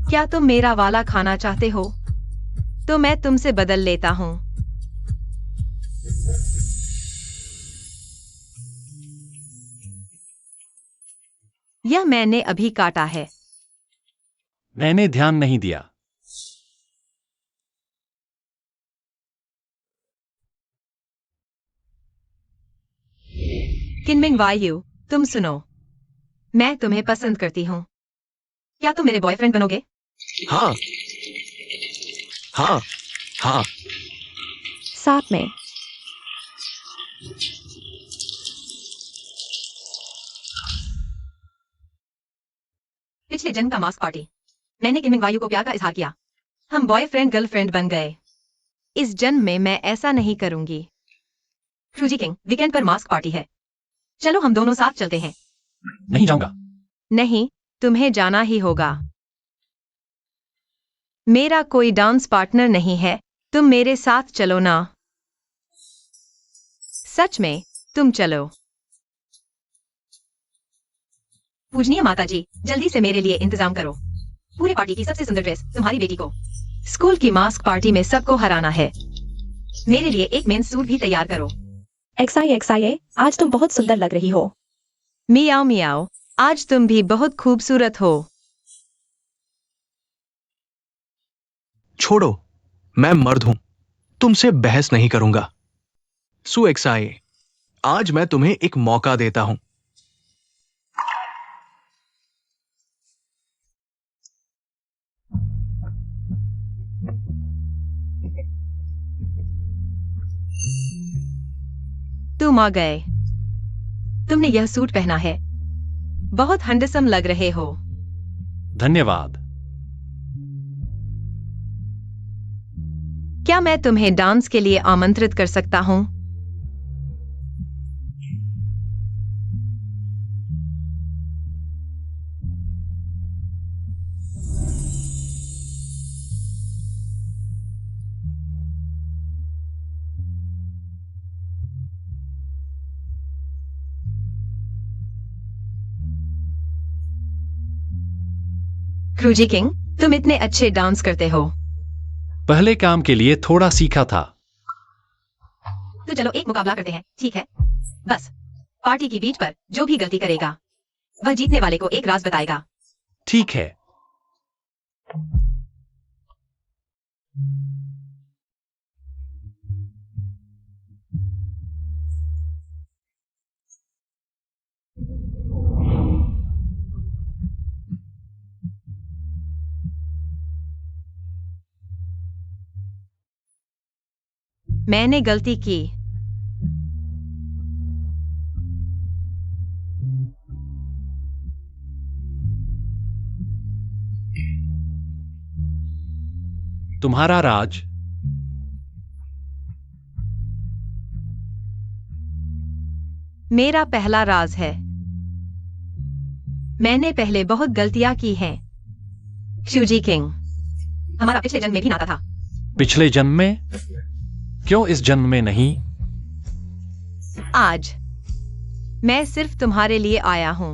क्या तुम मेरा वाला खाना चाहते हो? तो मैं तुमसे बदल लेता हूं। यह मैंने अभी काटा है। मैंने ध्यान नहीं दिया। किनमिंग वायु, तुम सुनो। मैं तुम्हें पसंद करती हूँ। क्या तुम मेरे बॉयफ्रेंड बनोगे? हाँ हाँ हाँ। साथ में। पिछले जन्म का मास्क पार्टी। मैंने किनमिंग वायु को प्यार का इजहार किया। हम बॉयफ्रेंड गर्लफ्रेंड बन गए। इस जन्म में मैं ऐसा नहीं करूंगी। क्रूजी किंग, वीकेंड पर मास्क पार्टी है। चलो हम दोनों साथ चलते हैं। नहीं जाऊंगा। नहीं, तुम्हें जाना ही होगा। मेरा कोई डांस पार्टनर नहीं है, तुम मेरे साथ चलो ना। सच में, तुम चलो। पूजनीय माता जी, जल्दी से मेरे लिए इंतजाम करो। पूरे पार्टी की सबसे सुंदर ड्रेस तुम्हारी बेटी को। स्कूल की मास्क पार्टी में सबको हराना है। मेरे लिए एक मेन सूट भी तैयार करो। XIA, आज तुम बहुत सुंदर लग रही हो। मियाओ मियाओ, आज तुम भी बहुत खूबसूरत हो। छोड़ो, मैं मर्द हूं, तुमसे बहस नहीं करूंगा। सुएक्साये, आज मैं तुम्हें एक मौका देता हूं। तुम आ गए। तुमने यह सूट पहना है, बहुत हैंडसम लग रहे हो। धन्यवाद। क्या मैं तुम्हें डांस के लिए आमंत्रित कर सकता हूं? क्रूजी किंग, तुम इतने अच्छे डांस करते हो। पहले काम के लिए थोड़ा सीखा था। तो चलो एक मुकाबला करते हैं, ठीक है? बस पार्टी की बीच पर जो भी गलती करेगा, वह जीतने वाले को एक राज बताएगा। ठीक है। मैंने गलती की। तुम्हारा राज। मेरा पहला राज है। मैंने पहले बहुत गलतियां की हैं। क्रूजी किंग, हमारा पिछले जन्म में भी नाता था। पिछले जन्म में? क्यों इस जन्म में नहीं? आज मैं सिर्फ तुम्हारे लिए आया हूं।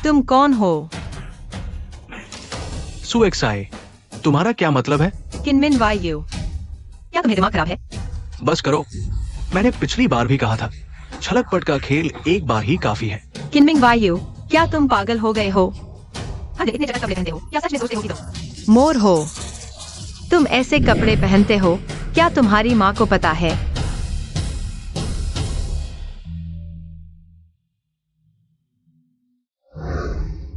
तुम कौन हो? सुएक्साये, तुम्हारा क्या मतलब है? किनमिन वायु, क्या तुम्हें दिमाग खराब है? बस करो, मैंने पिछली बार भी कहा था, छलक पट का खेल एक बार ही काफी है। किनमिंग वायु, क्या तुम पागल हो गए हो? हाँ, इतने जगह कपड़े पहनते हो, क्या सच में सोचते हो कि तुम मोर हो? तुम ऐसे कपड़े पहनते हो, क्या तुम्हारी माँ को पता है?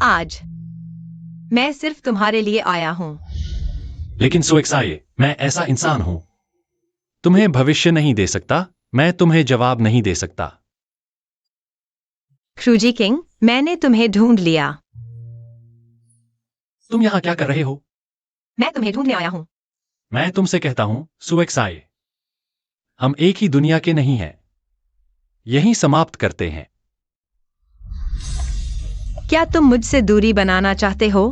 आज मैं सिर्फ तुम्हारे लिए आया हूँ। लेकिन सुएक्साए, मैं ऐसा इंसान हूं। तुम्हें भविष्य नहीं दे सकता, मैं तुम्हें जवाब नहीं दे सकता। क्रूजी किंग, मैंने तुम्हें ढूंढ लिया। तुम यहां क्या कर रहे हो? मैं तुम्हें ढूंढने आया हूँ। मैं तुमसे कहता हूं, सुएक्साए, हम एक ही दुनिया के नहीं हैं। यहीं समाप्त करते हैं। क्या तुम मुझसे दूरी बनाना चाहते हो?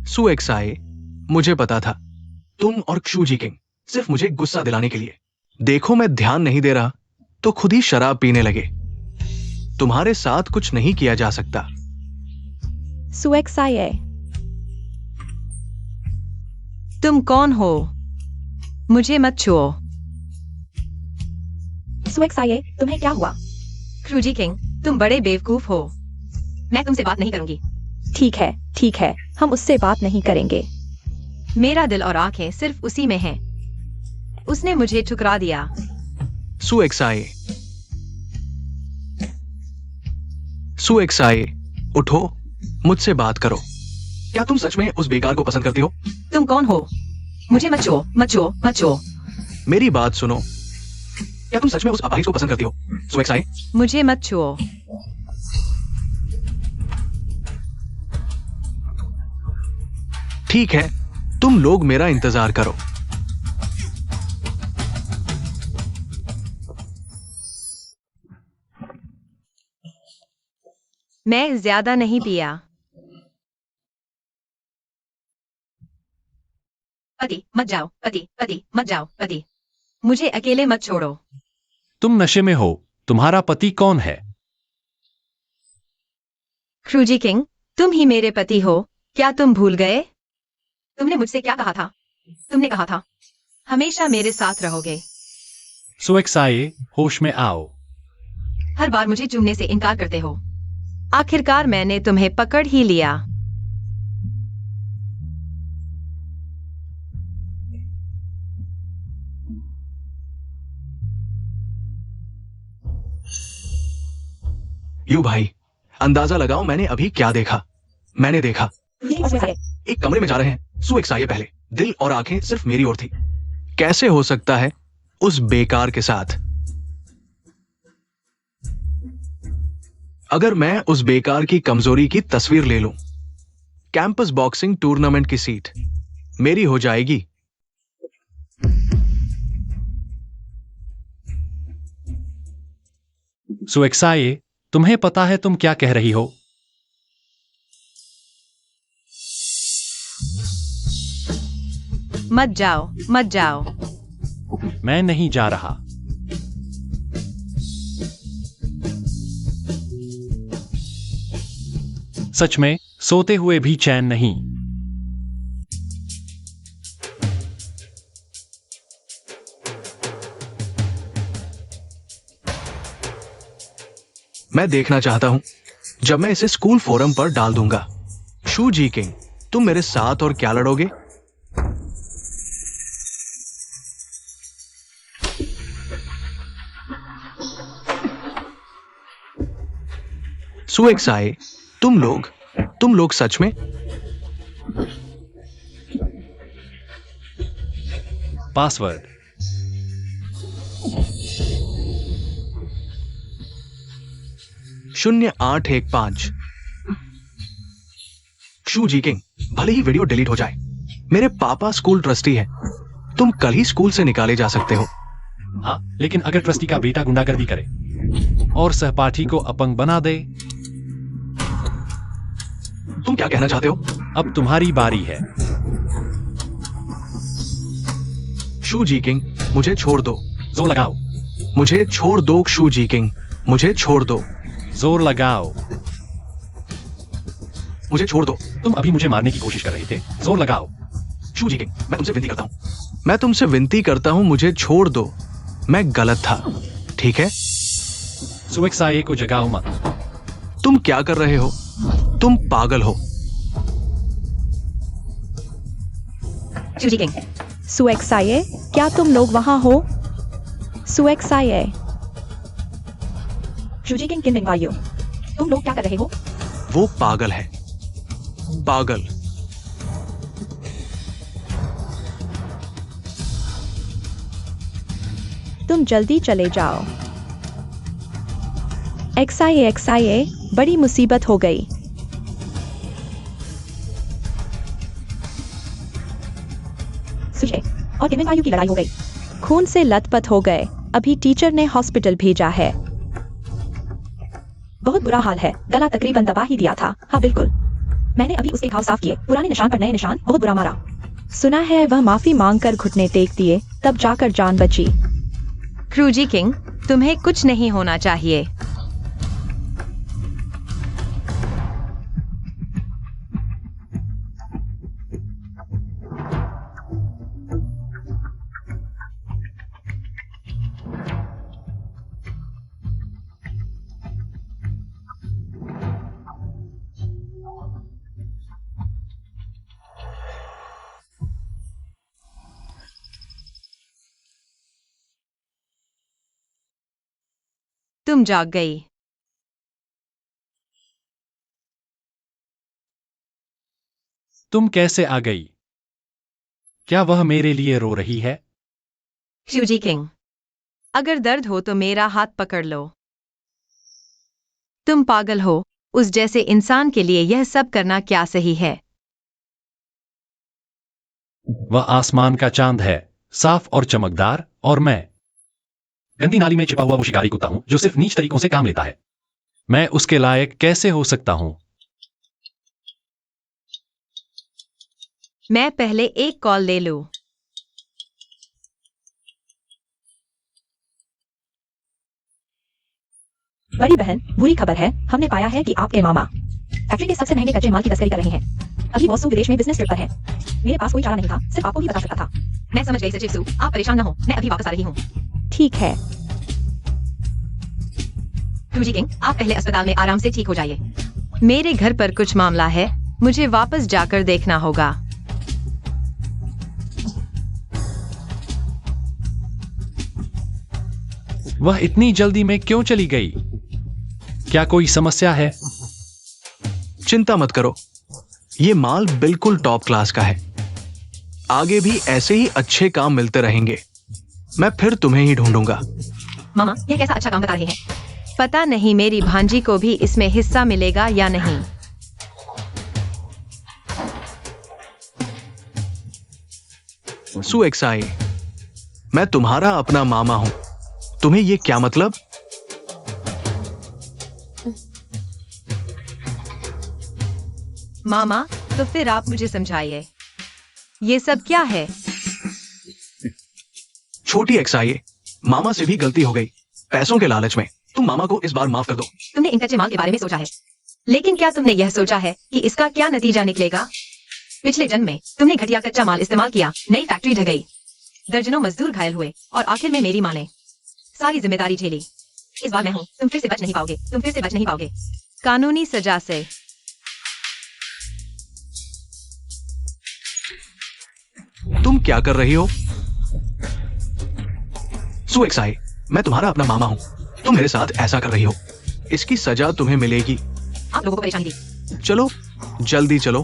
सुएक्साए, मुझे पता था तुम और क्षुजी किंग सिर्फ मुझे गुस्सा दिलाने के लिए। देखो मैं ध्यान नहीं दे रहा तो खुद ही शराब पीने लगे। तुम्हारे साथ कुछ नहीं किया जा सकता। सुएक्साए, तुम कौन हो? मुझे मत छुओ। सुएक्साए, तुम्हें क्या हुआ? क्रूजी किंग, तुम बड़े बेवकूफ हो। मैं तुमसे बात नहीं करूंगी। ठीक है, हम उससे बात नहीं करेंगे। मेरा दिल और आंखें सिर्फ उसी में हैं। उसने मुझे ठुकरा दिया। सुएक्साए, सुएक्साए, उठो, मुझसे बात करो। क्या तुम सच में उस बेकार को पसंद करती हो? तुम कौन हो? मुझे मत छुओ, मत छुओ, मत छुओ। मेरी बात सुनो। क्या तुम सच में उस अपाहिज को पसंद करती हो? सुएक्साए, मुझे मत छुओ। ठीक है, तुम लोग मेरा इंतजार करो। मैं ज्यादा नहीं पिया। पति मत जाओ, पति मत जाओ, पति मुझे अकेले मत छोड़ो। तुम नशे में हो। तुम्हारा पति कौन है? क्रूजी किंग, तुम ही मेरे पति हो। क्या तुम भूल गए? तुमने मुझसे क्या कहा था? तुमने कहा था हमेशा मेरे साथ रहोगे। सुएक्साए, होश में आओ। हर बार मुझे चूमने से इनकार करते हो। आखिरकार मैंने तुम्हें पकड़ ही लिया। यू भाई, अंदाजा लगाओ मैंने अभी क्या देखा। मैंने देखा एक कमरे में जा रहे हैं सुएक्साए। पहले दिल और आंखें सिर्फ मेरी ओर थी। कैसे हो सकता है उस बेकार के साथ? अगर मैं उस बेकार की कमजोरी की तस्वीर ले लूं, कैंपस बॉक्सिंग टूर्नामेंट की सीट मेरी हो जाएगी। सुएक्साए, तुम्हें पता है तुम क्या कह रही हो? मत जाओ, मत जाओ। मैं नहीं जा रहा। सच में, सोते हुए भी चैन नहीं। मैं देखना चाहता हूं जब मैं इसे स्कूल फोरम पर डाल दूंगा। क्षुजी किंग, तुम मेरे साथ और क्या लड़ोगे? सुएक्साए, तुम लोग सच में? पासवर्ड। शून्य 815। क्षुजी किंग, भले ही वीडियो डिलीट हो जाए, मेरे पापा स्कूल ट्रस्टी हैं। तुम कल ही स्कूल से निकाले जा सकते हो। हाँ, लेकिन अगर ट्रस्टी का बेटा गुंडागर्दी करे और सहपाठी को अपंग बना दे? तुम क्या कहना चाहते हो? अब तुम्हारी बारी है। क्षुजी किंग, मुझे छोड़ दो। जोर लगाओ। मुझे छोड़ दो क्षुजी किंग। मुझे छोड़ दो। जोर लगाओ। मुझे छोड़ दो। तुम अभी मुझे मारने की कोशिश कर रहे थे। जोर लगाओ। शू जी किंग, मैं तुमसे विनती करता हूँ। मैं तुमसे विनती करता हूँ, मुझे छोड़ दो। मैं गलत था, ठीक है? सुएक्साये को जगाओ मत। तुम क्या कर रहे हो? तुम पागल हो। शूजी किंग, सुएक्साये, क्या तुम लोग वहां हो? सुएक्साये। शूजी किंग किन वायु, तुम लोग क्या कर रहे हो? वो पागल है, पागल। तुम जल्दी चले जाओ। एक्साये एक्साये, बड़ी मुसीबत हो गई। सुजे और किन वायु की लड़ाई हो गई। खून से लथपथ हो गए। अभी टीचर ने हॉस्पिटल भेजा है। बहुत बुरा हाल है, गला तकरीबन दबा ही दिया था। हाँ बिल्कुल, मैंने अभी उसके घाव साफ किए, पुराने निशान पर नए निशान, बहुत बुरा मारा। सुना है वह माफी मांगकर घुटने टेक दिए, तब जाकर जान बची। क्रूजी किंग, तुम्हें कुछ नहीं होना चाहिए। तुम जाग गई। तुम कैसे आ गई? क्या वह मेरे लिए रो रही है? शूजी किंग, अगर दर्द हो तो मेरा हाथ पकड़ लो। तुम पागल हो, उस जैसे इंसान के लिए यह सब करना क्या सही है? वह आसमान का चांद है, साफ और चमकदार, और मैं गंदी नाली में छिपा हुआ वो शिकारी कुत्ता हूं जो सिर्फ नीच तरीकों से काम लेता है। मैं उसके लायक कैसे हो सकता हूं? मैं पहले एक कॉल ले लूं। बड़ी बहन, बुरी खबर है, हमने पाया है कि आपके मामा फैक्ट्री के सबसे महंगे कच्चे माल की तस्करी कर रहे हैं। अभी बॉस विदेश में बिजनेस ट्रिप पर है। मेरे पास कोई चारा नहीं था, सिर्फ आपको ही बता सकता था। मैं समझ गई सचिव सू, आप परेशान न हो, मैं अभी वापस आ रही हूँ। ठीक है। शूजी किंग, आप पहले अस्पताल में आराम से ठीक हो जाइए। मेरे घर पर कुछ मामला है, मुझे वापस जाकर देखना होगा। वह इतनी जल्दी में क्यों चली गई? क्या कोई समस्या है? चिंता मत करो, ये माल बिल्कुल टॉप क्लास का है। आगे भी ऐसे ही अच्छे काम मिलते रहेंगे। मैं फिर तुम्हें ही ढूंढूंगा। मामा, यह कैसा अच्छा काम बता रहे हैं? पता नहीं मेरी भांजी को भी इसमें हिस्सा मिलेगा या नहीं। सुएक्साई, मैं तुम्हारा अपना मामा हूं। तुम्हें ये क्या मतलब? मामा, तो फिर आप मुझे समझाइए, ये सब क्या है? छोटी एक्साई, मामा से भी गलती हो गई। पैसों के लालच में तुम मामा को इस बार माफ कर दो। तुमने इन कच्चे माल के बारे में सोचा है, लेकिन क्या तुमने यह सोचा है कि इसका क्या नतीजा निकलेगा? पिछले जन्म में तुमने घटिया कच्चा माल इस्तेमाल किया, नई फैक्ट्री ढह गई, दर्जनों मजदूर घायल हुए, और आखिर में मेरी माँ ने सारी जिम्मेदारी झेली। इस बार मैं हूँ, तुम फिर से बच नहीं पाओगे, तुम फिर से बच नहीं पाओगे कानूनी सजा से। तुम क्या कर रही हो? सुएक्साई, मैं तुम्हारा अपना मामा हूं। तुम मेरे साथ ऐसा कर रही हो, इसकी सजा तुम्हें मिलेगी। आप लोगों को परेशानी दी। चलो, जल्दी चलो।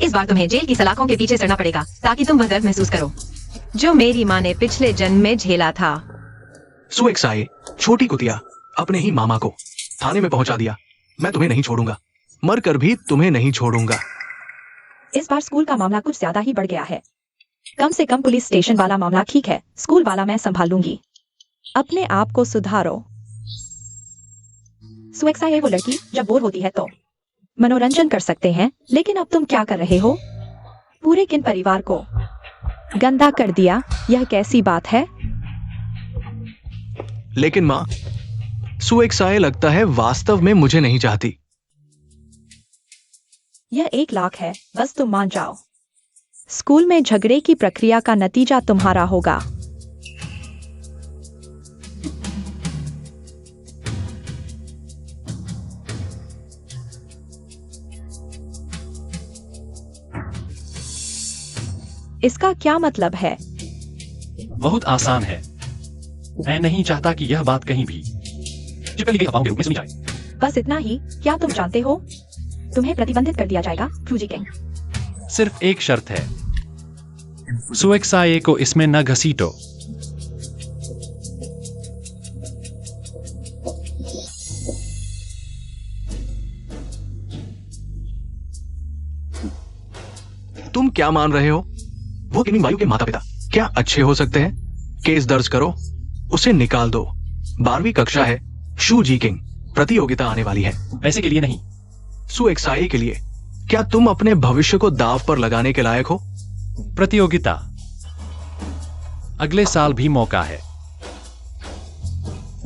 इस बार तुम्हें जेल की सलाखों के पीछे सड़ना पड़ेगा, ताकि तुम वह दर्द महसूस करो जो मेरी माँ ने पिछले जन्म में झेला था। सुएक्साई, छोटी कुतिया, अपने ही मामा को थाने में पहुंचा दिया। मैं तुम्हें नहीं छोड़ूंगा, मरकर भी तुम्हें नहीं छोड़ूंगा। इस बार स्कूल का मामला कुछ ज्यादा ही बढ़ गया है। कम से कम पुलिस स्टेशन वाला मामला ठीक है, स्कूल वाला मैं संभाल लूंगी। अपने आप को सुधारो। सुएक्साई है वो लड़की, जब बोर होती है तो मनोरंजन कर सकते हैं, लेकिन अब तुम क्या कर रहे हो? पूरे किन परिवार को गंदा कर दिया, यह कैसी बात है? लेकिन माँ, सुएक्साए लगता है वास्तव में मुझे नहीं चाहती। यह 1 लाख है, बस तुम मान जाओ। स्कूल में झगड़े की प्रक्रिया का नतीजा तुम्हारा होगा। इसका क्या मतलब है? बहुत आसान है। मैं नहीं चाहता कि यह बात कहीं भी छिपी गई अफवाहों के रूप में सुनी जाए। बस इतना ही? क्या तुम जानते हो तुम्हें प्रतिबंधित कर दिया जाएगा, फ्यूजी किंग। सिर्फ एक शर्त है, सुएक्साए को इसमें न घसीटो। तुम क्या मान रहे हो? वो किमिंग वायु के माता पिता क्या अच्छे हो सकते हैं? केस दर्ज करो, उसे निकाल दो। 12वीं कक्षा है, शू जी किंग, प्रतियोगिता आने वाली है। पैसे के लिए नहीं, सुएक्साए के लिए। क्या तुम अपने भविष्य को दांव पर लगाने के लायक हो? प्रतियोगिता अगले साल भी मौका है,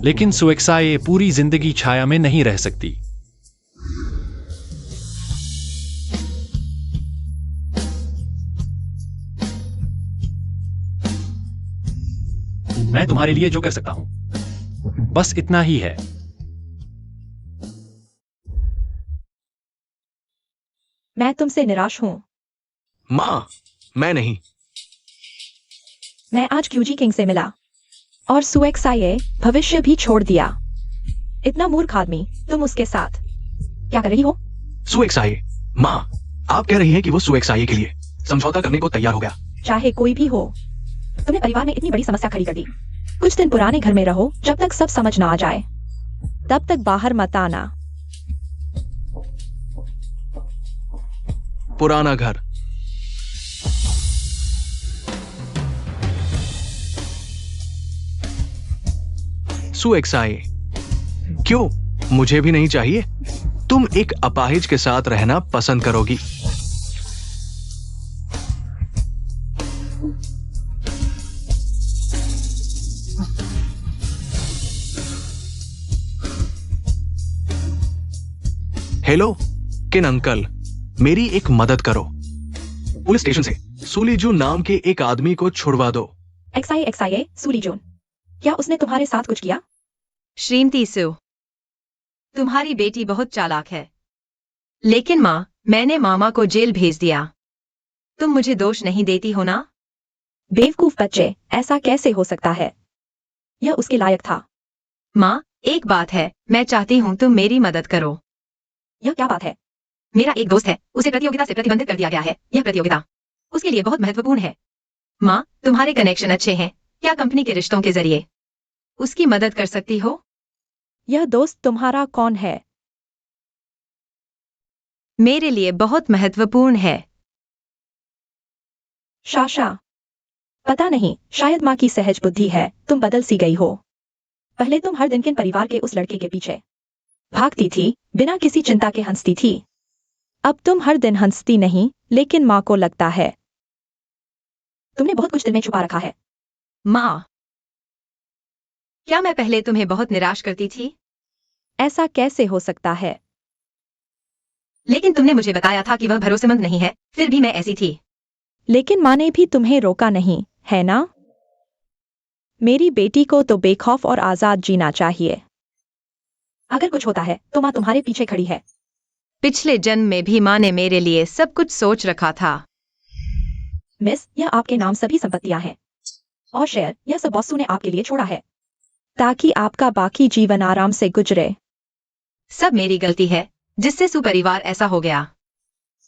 लेकिन सुएक्साए पूरी जिंदगी छाया में नहीं रह सकती। मैं तुम्हारे लिए जो कर सकता हूं, बस इतना ही है। मैं तुमसे निराश हूं। माँ, मैं नहीं। मैं आज क्यूजी किंग से मिला और सुएक्साए भविष्य भी छोड़ दिया। इतना मूर्ख आदमी, तुम उसके साथ क्या कर रही हो? सुएक्साए, माँ, आप कह रही हैं कि वो सुएक्साए के लिए समझौता करने को तैयार हो गया। चाहे कोई भी हो, तुमने परिवार में इतनी बड़ी समस्या खड़ी कर दी। कुछ दिन पुराने घर में रहो, जब तक सब समझ ना आ जाए, तब तक बाहर मत आना। पुराना घर। सुएक्साए, क्यों? मुझे भी नहीं चाहिए। तुम एक अपाहिज के साथ रहना पसंद करोगी। हेलो किन अंकल, मेरी एक मदद करो। पुलिस स्टेशन से सुलीजू नाम के एक आदमी को छुड़वा दो। एक्साए सुलीजून, क्या उसने तुम्हारे साथ कुछ किया? श्रीमती सु, तुम्हारी बेटी बहुत चालाक है। लेकिन माँ, मैंने मामा को जेल भेज दिया। तुम मुझे दोष नहीं देती हो ना? बेवकूफ बच्चे, ऐसा कैसे हो सकता है? यह उसके लायक था। माँ, एक बात है, मैं चाहती हूँ तुम मेरी मदद करो। यह क्या बात है? मेरा एक दोस्त है, उसे प्रतियोगिता से प्रतिबंधित कर दिया गया है। यह प्रतियोगिता उसके लिए बहुत महत्वपूर्ण है। माँ, तुम्हारे कनेक्शन अच्छे हैं, क्या कंपनी के रिश्तों के जरिए उसकी मदद कर सकती हो? यह दोस्त तुम्हारा कौन है? मेरे लिए बहुत महत्वपूर्ण है। शाशा, पता नहीं, शायद माँ की सहज बुद्धि है, तुम बदल सी गई हो। पहले तुम हर दिन किन परिवार के उस लड़के के पीछे भागती थी, बिना किसी चिंता के हंसती थी। अब तुम हर दिन हंसती नहीं, लेकिन माँ को लगता है तुमने बहुत कुछ दिल में छुपा रखा है। माँ, क्या मैं पहले तुम्हें बहुत निराश करती थी? ऐसा कैसे हो सकता है? लेकिन तुमने मुझे बताया था कि वह भरोसेमंद नहीं है, फिर भी मैं ऐसी थी। लेकिन माँ ने भी तुम्हें रोका नहीं, है ना? मेरी बेटी को तो बेखौफ और आजाद जीना चाहिए। अगर कुछ होता है तो माँ तुम्हारे पीछे खड़ी है। पिछले जन्म में भी माँ ने मेरे लिए सब कुछ सोच रखा था। मिस, यह आपके नाम सभी संपत्तियां हैं और शेयर, यह सब बॉसू ने आपके लिए छोड़ा है ताकि आपका बाकी जीवन आराम से गुजरे। सब मेरी गलती है, जिससे सुपरिवार ऐसा हो गया।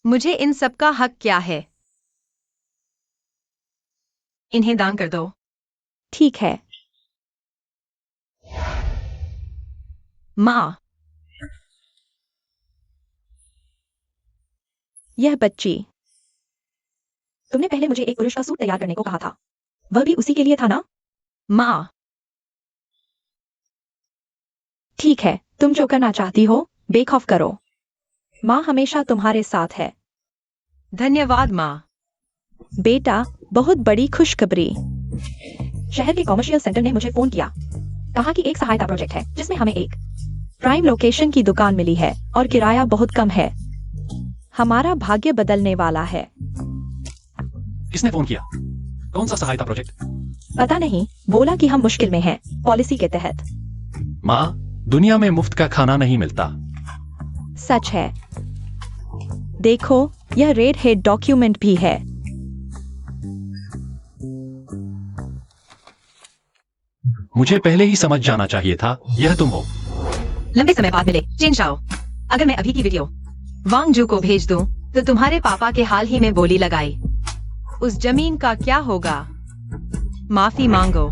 मुझे इन सब का हक क्या है? इन्हें दान कर दो। ठीक है। माँ, यह बच्ची, तुमने पहले मुझे एक पुरुष का सूट तैयार करने को कहा था, वह भी उसी के लिए था ना? माँ, ठीक है, तुम जो करना चाहती हो बेखौफ करो। माँ हमेशा तुम्हारे साथ है। धन्यवाद माँ। बेटा, बहुत बड़ी खुशखबरी। शहर के कॉमर्शियल सेंटर ने मुझे फोन किया। कहा कि एक सहायता प्रोजेक्ट है जिसमें हमें एक प्राइम लोकेशन की दुकान मिली है और किराया बहुत कम है। हमारा भाग्य बदलने वाला है। किसने फोन किया? कौन सा सहायता प्रोजेक्ट? पता नहीं, बोला कि हम मुश्किल में हैं पॉलिसी के तहत। माँ, दुनिया में मुफ्त का खाना नहीं मिलता। सच है। देखो, यह रेड हेड डॉक्यूमेंट भी है। मुझे पहले ही समझ जाना चाहिए था, यह तुम हो। लंबे समय बाद मिले, चेन शाओ। अगर मैं अभी की वीडियो वांग जू को भेज दूं, तो तुम्हारे पापा के हाल ही में बोली लगाई उस जमीन का क्या होगा? माफी मांगो।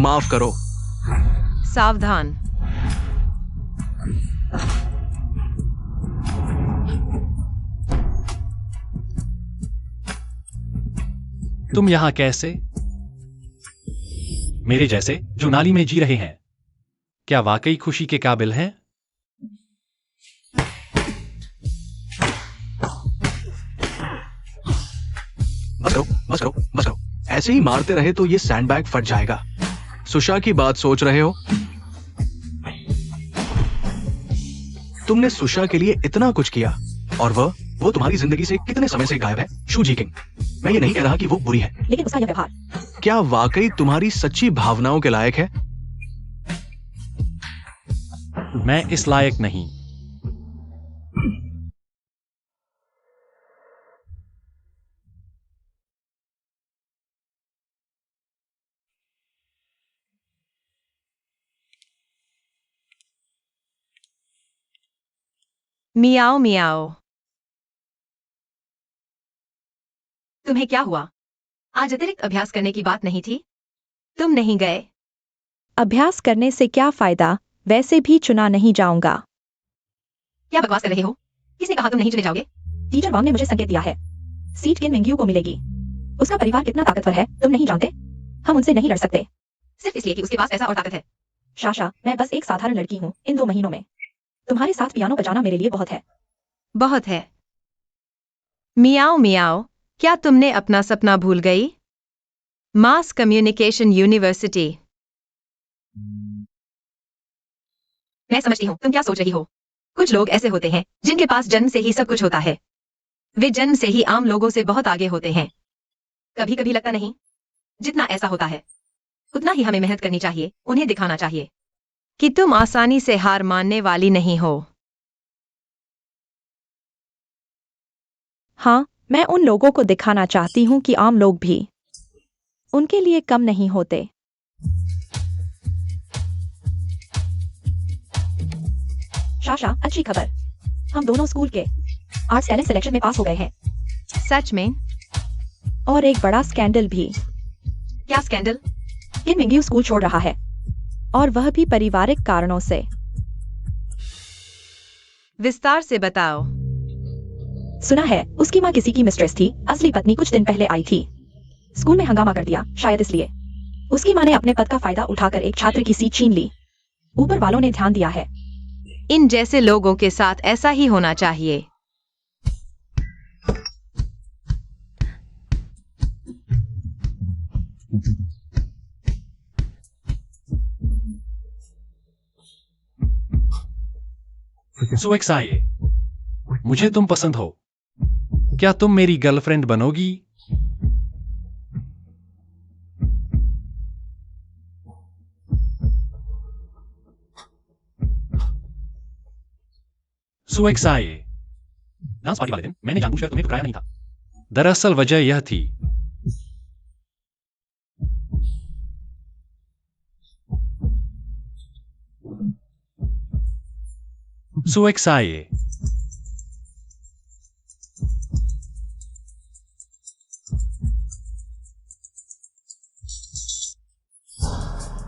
माफ करो। सावधान। तुम यहाँ कैसे? मेरे जैसे जो नाली में जी रहे हैं, क्या वाकई खुशी के काबिल हैं? बस करो, बस करो, बस करो। ऐसे ही मारते रहे तो ये सैंडबैग फट जाएगा। सुशा की बात सोच रहे हो? तुमने सुशा के लिए इतना कुछ किया और वो तुम्हारी जिंदगी से कितने समय से गायब है। शू जी किंग, मैं ये नहीं कह रहा कि वो बुरी है, लेकिन उसका यह व्यवहार क्या वाकई तुम्हारी सच्ची भावनाओं के लायक है? मैं इस लायक नहीं। मियाओ मियाओ। तुम्हें क्या हुआ? आज अतिरिक्त अभ्यास करने की बात नहीं थी? तुम नहीं गए? अभ्यास करने से क्या फायदा? वैसे भी चुना नहीं जाऊंगा। क्या बकवास कर रहे हो? किसने कहा तुम नहीं चुने जाओगे? टीचर वांग ने मुझे संकेत दिया है। सीट किन मिंग्यू को मिलेगी। उसका परिवार कितना ताकतवर है तुम नहीं जानते। हम उनसे नहीं लड़ सकते। सिर्फ इसलिए कि उसके पास पैसा और ताकत है। शाशा, मैं बस एक साधारण लड़की हूँ इन 2 महीनों में। तुम्हारे साथ पियानो बजाना मेरे लिए बहुत है। बहुत है। मियाओ मियाओ, क्या तुमने अपना सपना भूल गई? Mass communication university. मैं समझती हूँ तुम क्या सोच रही हो। कुछ लोग ऐसे होते हैं जिनके पास जन्म से ही सब कुछ होता है। वे जन्म से ही आम लोगों से बहुत आगे होते हैं। कभी कभी लगता नहीं, जितना ऐसा होता है उतना ही हमें मेहनत करनी चाहिए, उन्हें दिखाना चाहिए कि तुम आसानी से हार मानने वाली नहीं हो। हाँ, मैं उन लोगों को दिखाना चाहती हूँ कि आम लोग भी उनके लिए कम नहीं होते। शाशा, अच्छी खबर। हम दोनों स्कूल के आर्ट्स टैलेंट सिलेक्शन में पास हो गए हैं। सच में? और एक बड़ा स्कैंडल भी। क्या स्कैंडल? किन मिंग्यू स्कूल छोड़ रहा है, और वह भी पारिवारिक कारणों से। विस्तार से बताओ। सुना है उसकी माँ किसी की मिस्ट्रेस थी। असली पत्नी कुछ दिन पहले आई थी। स्कूल में हंगामा कर दिया, शायद इसलिए उसकी माँ ने अपने पद का फायदा उठाकर एक छात्र की सीट छीन ली। ऊपर वालों ने ध्यान दिया है। इन जैसे लोगों के साथ ऐसा ही होना चाहिए। सुएक्साये, मुझे तुम पसंद हो। क्या तुम मेरी गर्लफ्रेंड बनोगी? सुएक्साये, डांस पार्टी वाले दिन मैंने जानबूझकर तुम्हें ठुकराया नहीं था। दरअसल वजह यह थी। सुएक्साये,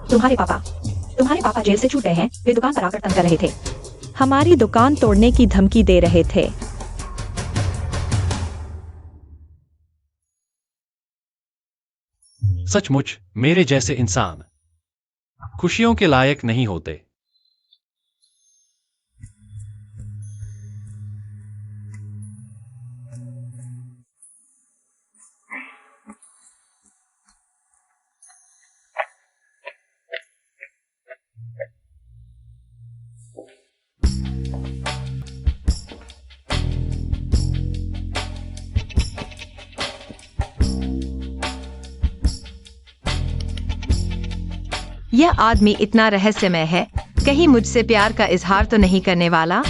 तुम्हारे पापा जेल से छूट गए हैं। वे दुकान पर आकर तंग कर रहे थे। हमारी दुकान तोड़ने की धमकी दे रहे थे। सचमुच मेरे जैसे इंसान खुशियों के लायक नहीं होते। यह आदमी इतना रहस्यमय है, कहीं मुझसे प्यार का इजहार तो नहीं करने वाला?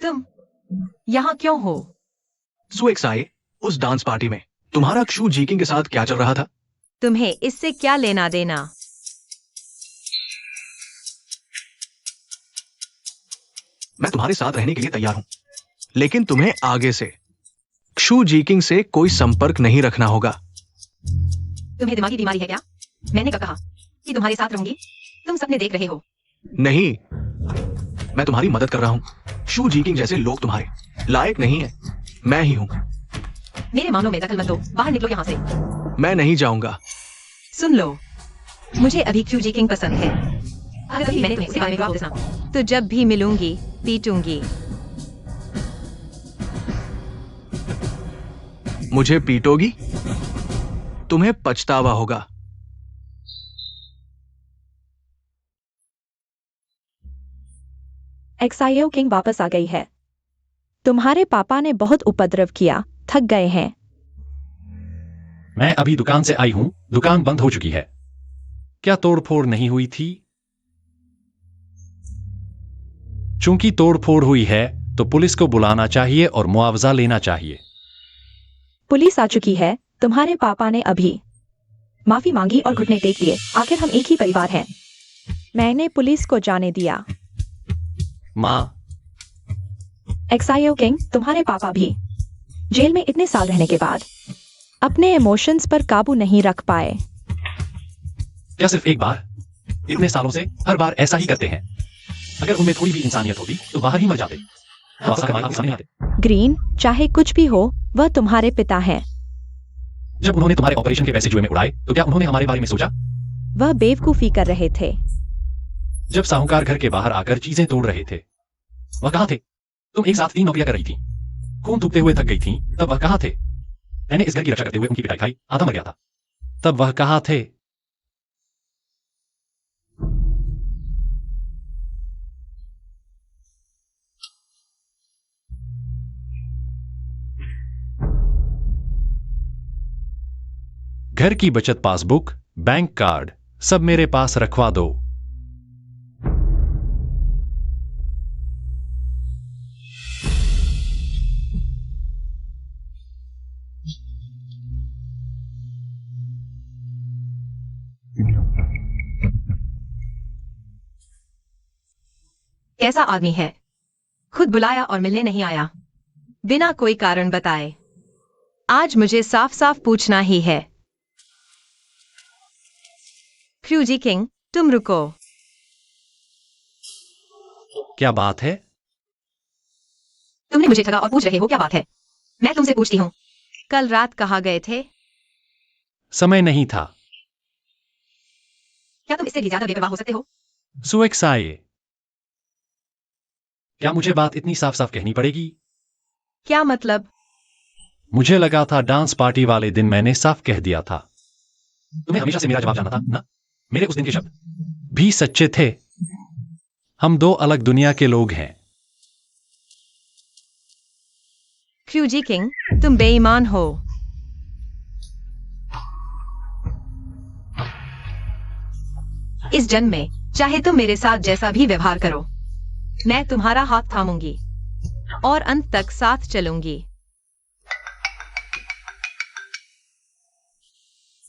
तुम यहाँ क्यों हो? सुएक्साई, उस डांस पार्टी में तुम्हारा क्षु जीकिंग के साथ क्या चल रहा था? तुम्हें इससे क्या लेना देना? मैं तुम्हारे साथ रहने के लिए तैयार हूं, लेकिन तुम्हें आगे से क्षु जीकिंग से कोई संपर्क नहीं रखना होगा। तुम्हें दिमागी बीमारी है क्या? मैंने कब कहा कि तुम्हारे साथ रहूंगी? तुम सपने देख रहे हो। नहीं, मैं तुम्हारी मदद कर रहा हूं। क्षु जीकिंग जैसे लोग तुम्हारे लायक नहीं है, मैं ही हूं। मेरे मामलों में दखल मत दो, बाहर निकलो यहाँ से। मैं नहीं जाऊंगा। सुन लो, मुझे अभी क्यू जीकिंग पसंद है। अगर कभी मैंने तुम्हें उसके बारे में जवाब देना, तो जब भी मिलूंगी पीटूंगी। मुझे पीटोगी? तुम्हें पछतावा होगा। एक्साइओ किंग वापस आ गई है। तुम्हारे पापा ने बहुत उपद्रव किया, थक गए हैं। मैं अभी दुकान से आई हूं, दुकान बंद हो चुकी है। क्या तोड़फोड़ नहीं हुई थी? चूंकि तोड़फोड़ हुई है, तो पुलिस को बुलाना चाहिए और मुआवजा लेना चाहिए। पुलिस आ चुकी है। तुम्हारे पापा ने अभी माफी मांगी और घुटने टेक लिए। आखिर हम एक ही परिवार हैं। मैंने पुलिस को जाने दिया। माँ, एक्साइओ किंग, तुम्हारे पापा भी जेल में इतने साल रहने के बाद अपने इमोशंस पर काबू नहीं रख पाए। क्या सिर्फ एक बार? इतने सालों से हर बार ऐसा ही करते हैं। अगर उनमें थोड़ी भी इंसानियत होती तो बाहर ही मर जाते। वापस कमाल के सामने आते। ग्रीन, चाहे कुछ भी हो, वह तुम्हारे पिता हैं। जब उन्होंने तुम्हारे ऑपरेशन के पैसे जुए में उड़ाए, तो क्या उन्होंने हमारे बारे में सोचा? वह बेवकूफी कर रहे थे। जब साहूकार घर के बाहर आकर चीजें तोड़ रहे थे, वह कहाँ थे? तुम एक साथ 3 नौकरियां कर रही थी, खून थूकते हुए थक गई थी, तब वह कहाँ थे? मैंने इस घर की रक्षा करते हुए उनकी पिटाई खाई, आधा मर गया था, तब वह कहाँ थे? घर की बचत पासबुक, बैंक कार्ड, सब मेरे पास रखवा दो। कैसा आदमी है? खुद बुलाया और मिलने नहीं आया, बिना कोई कारण बताए। आज मुझे साफ साफ पूछना ही है। क्यू जी किंग, तुम रुको। क्या बात है? तुमने मुझे ठगा और पूछ रहे हो क्या बात है? मैं तुमसे पूछती हूँ, कल रात कहाँ गए थे? समय नहीं था। क्या तुम इससे भी ज्यादा बेपरवाह हो सकते हो? सुएक्साई, क्या मुझे बात इतनी साफ साफ कहनी पड़ेगी? क्या मतलब? मुझे लगा था डांस पार्टी वाले दिन मैंने साफ कह दिया था। तुम्हें हमेशा से मेरा जवाब जानना था ना? मेरे उस दिन के शब्द भी सच्चे थे। हम 2 अलग दुनिया के लोग हैं। क्यू जी किंग, तुम बेईमान हो। इस जन्म में चाहे तुम मेरे साथ जैसा भी व्यवहार करो, मैं तुम्हारा हाथ थामूंगी और अंत तक साथ चलूंगी।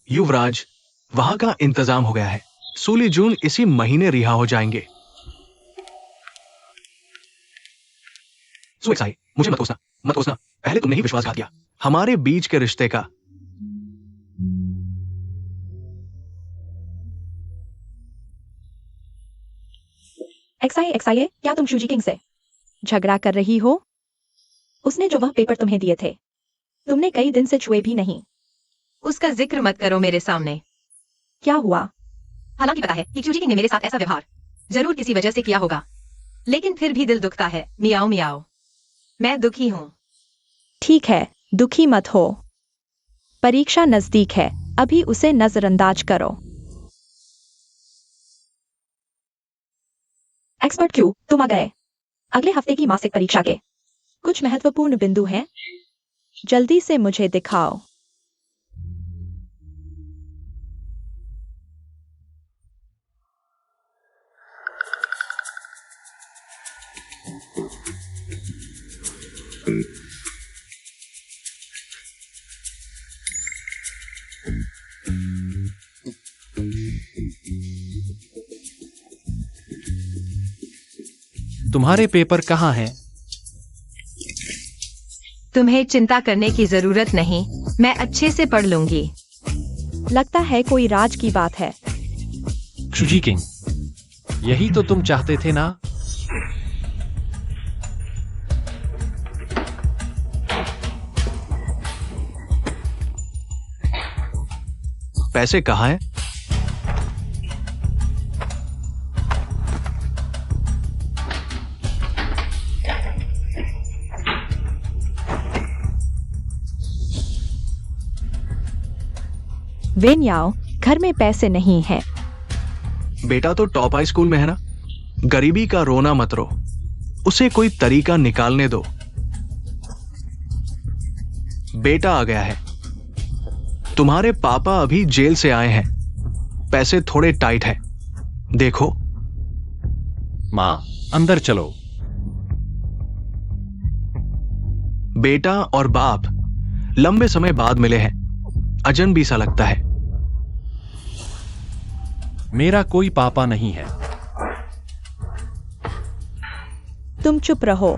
युवराज, वहां का इंतजाम हो गया है। सूली जून इसी महीने रिहा हो जाएंगे। सुएक्साई, मुझे मत कोसना, मत कोसना। पहले तुमने ही विश्वासघात किया हमारे बीच के रिश्ते का। एक्साई, क्या तुम शूजी किंग से झगड़ा कर रही हो? उसने जो वह पेपर तुम्हें दिए थे, तुमने कई दिन से छुए भी नहीं। उसका जिक्र मत करो मेरे सामने। क्या हुआ? हालांकि पता है कि क्यू जी किंग ने मेरे साथ ऐसा व्यवहार जरूर किसी वजह से किया होगा, लेकिन फिर भी दिल दुखता है। मियाओ मियाओ, मैं दुखी हूं। ठीक है, दुखी मत हो। परीक्षा नजदीक है, अभी उसे नजरअंदाज करो। एक्सपर्ट क्यू, तुम आ गए। अगले हफ्ते की मासिक परीक्षा के कुछ महत्वपूर्ण बिंदु हैं, जल्दी से मुझे दिखाओ। तुम्हारे पेपर कहाँ हैं? तुम्हें चिंता करने की जरूरत नहीं, मैं अच्छे से पढ़ लूंगी। लगता है कोई राज की बात है। शुजी किंग, यही तो तुम चाहते थे ना? पैसे कहाँ हैं? वेन याओ, घर में पैसे नहीं हैं। बेटा तो टॉप हाई स्कूल में है ना। गरीबी का रोना मत रो, उसे कोई तरीका निकालने दो। बेटा आ गया है। तुम्हारे पापा अभी जेल से आए हैं, पैसे थोड़े टाइट हैं, देखो। माँ, अंदर चलो। बेटा और बाप लंबे समय बाद मिले हैं, अजनबी सा लगता है। मेरा कोई पापा नहीं है। तुम चुप रहो।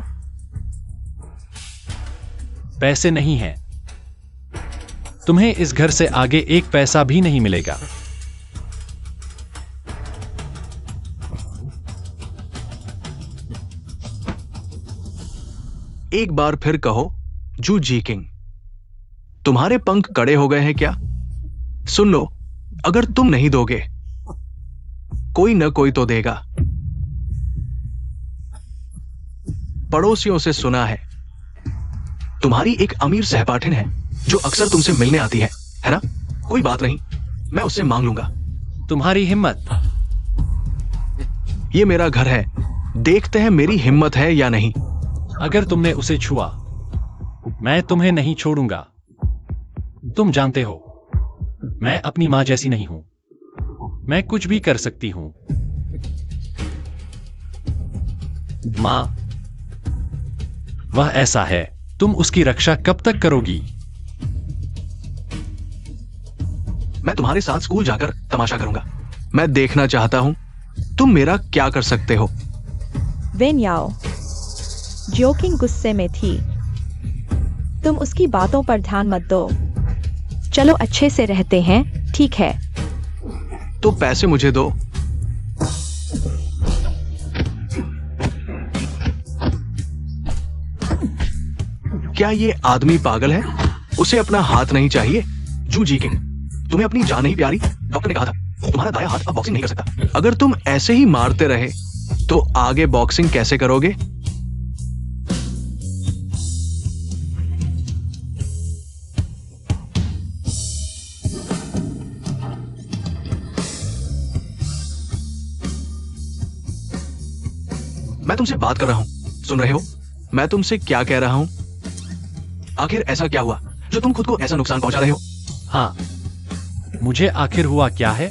पैसे नहीं हैं। तुम्हें इस घर से आगे एक पैसा भी नहीं मिलेगा। एक बार फिर कहो, जू जी किंग। तुम्हारे पंख कड़े हो गए हैं क्या? सुन लो, अगर तुम नहीं दोगे, कोई न कोई तो देगा। पड़ोसियों से सुना है तुम्हारी एक अमीर सहपाठिन है जो अक्सर तुमसे मिलने आती है ना? कोई बात नहीं, मैं उससे मांग लूंगा। तुम्हारी हिम्मत। ये मेरा घर है, देखते हैं मेरी हिम्मत है या नहीं। अगर तुमने उसे छुआ, मैं तुम्हें नहीं छोड़ूंगा। तुम जानते हो, मैं अपनी मां जैसी नहीं हूं। मैं कुछ भी कर सकती हूं। मां, वह ऐसा है, तुम उसकी रक्षा कब तक करोगी? मैं तुम्हारे साथ स्कूल जाकर तमाशा करूंगा। मैं देखना चाहता हूं तुम मेरा क्या कर सकते हो। वेन याओ, जोकिंग गुस्से में थी। तुम उसकी बातों पर ध्यान मत दो। चलो अच्छे से रहते हैं, ठीक है? तो पैसे मुझे दो। क्या ये आदमी पागल है? उसे अपना हाथ नहीं चाहिए? जू जी किंग, तुम्हें अपनी जान नहीं प्यारी? डॉक्टर ने कहा था तुम्हारा दायां हाथ अब बॉक्सिंग नहीं कर सकता। अगर तुम ऐसे ही मारते रहे तो आगे बॉक्सिंग कैसे करोगे? मैं तुमसे बात कर रहा हूं, सुन रहे हो? मैं तुमसे क्या कह रहा हूं? आखिर ऐसा क्या हुआ जो तुम खुद को ऐसा नुकसान पहुंचा रहे हो? हाँ, मुझे आखिर हुआ क्या है?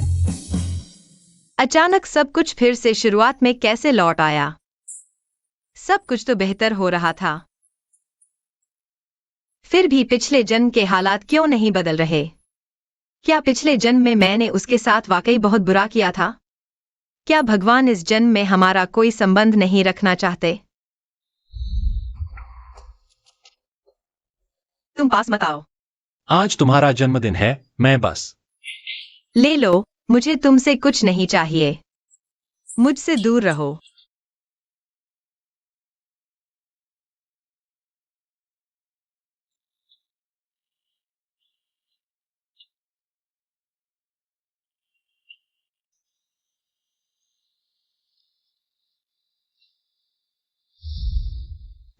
अचानक सब कुछ फिर से शुरुआत में कैसे लौट आया? सब कुछ तो बेहतर हो रहा था, फिर भी पिछले जन्म के हालात क्यों नहीं बदल रहे? क्या पिछले जन्म में मैंने उसके साथ वाकई बहुत बुरा किया था? क्या भगवान इस जन्म में हमारा कोई संबंध नहीं रखना चाहते? तुम पास मत आओ। आज तुम्हारा जन्मदिन है, मैं बस। ले लो, मुझे तुमसे कुछ नहीं चाहिए। मुझसे दूर रहो।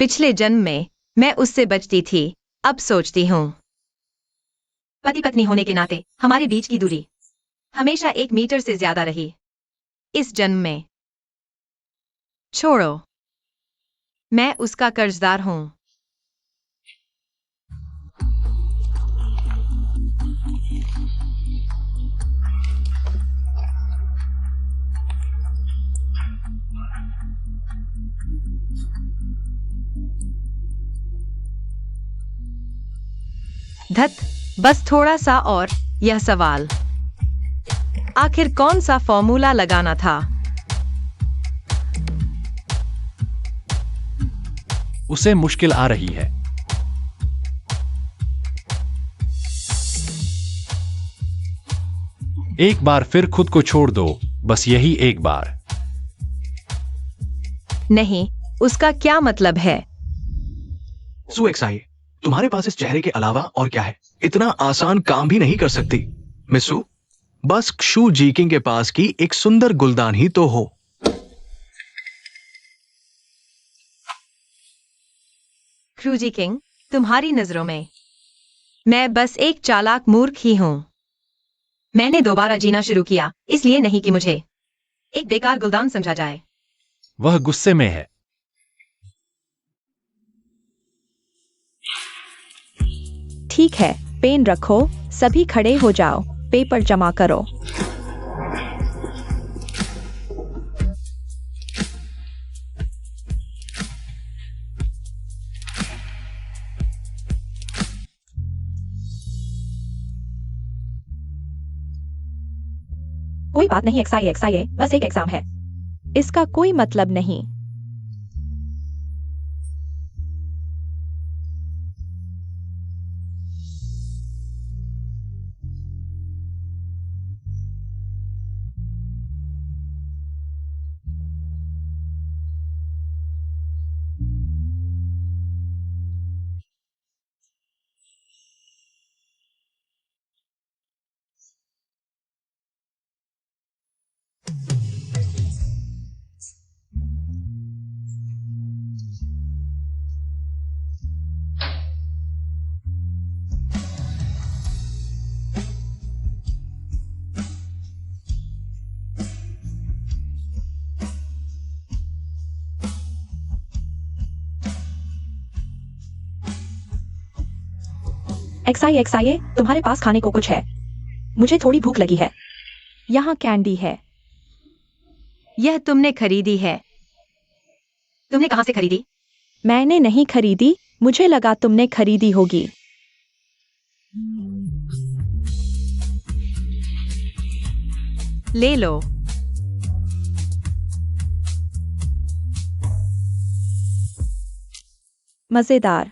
पिछले जन्म में मैं उससे बचती थी, अब सोचती हूँ पति पत्नी होने के नाते हमारे बीच की दूरी हमेशा 1 मीटर से ज्यादा रही। इस जन्म में छोड़ो, मैं उसका कर्जदार हूं। धत, बस थोड़ा सा और यह सवाल। आखिर कौन सा फॉर्मूला लगाना था? उसे मुश्किल आ रही है। एक बार फिर खुद को छोड़ दो, बस यही एक बार। नहीं, उसका क्या मतलब है? सुएक्साई, तुम्हारे पास इस चेहरे के अलावा और क्या है? इतना आसान काम भी नहीं कर सकती। मिसू, बस क्षु जीकिंग के पास की एक सुंदर गुलदान ही तो हो। क्रूजी किंग, तुम्हारी नजरों में मैं बस एक चालाक मूर्ख ही हूं। मैंने दोबारा जीना शुरू किया, इसलिए नहीं कि मुझे एक बेकार गुलदान समझा जाए। वह गुस्से में है। ठीक है, पेन रखो, सभी खड़े हो जाओ, पेपर जमा करो। कोई बात नहीं, एक्सआई बस एक एग्जाम है। इसका कोई मतलब नहीं। एक्सआई तुम्हारे पास खाने को कुछ है? मुझे थोड़ी भूख लगी है। यहाँ कैंडी है। यह तुमने खरीदी है? तुमने कहां से खरीदी? मैंने नहीं खरीदी, मुझे लगा तुमने खरीदी होगी। ले लो। मजेदार।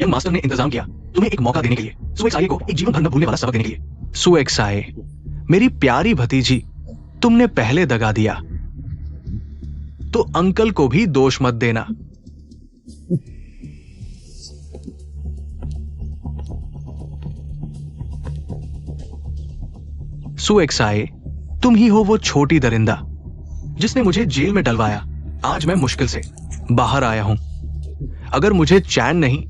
यंग मास्टर ने इंतजाम किया तुम्हें एक मौका देने के लिए, सुएक्साई को एक जीवन भर न भूलने वाला सबक देने के लिए। सुएक्साई, मेरी प्यारी भतीजी, तुमने पहले दगा दिया, तो अंकल को भी दोष मत देना। सुएक्साई, तुम ही हो वो छोटी दरिंदा जिसने मुझे जेल में डलवाया। आज मैं मुश्किल से बाहर आया हूं। अगर मुझे चैन नहीं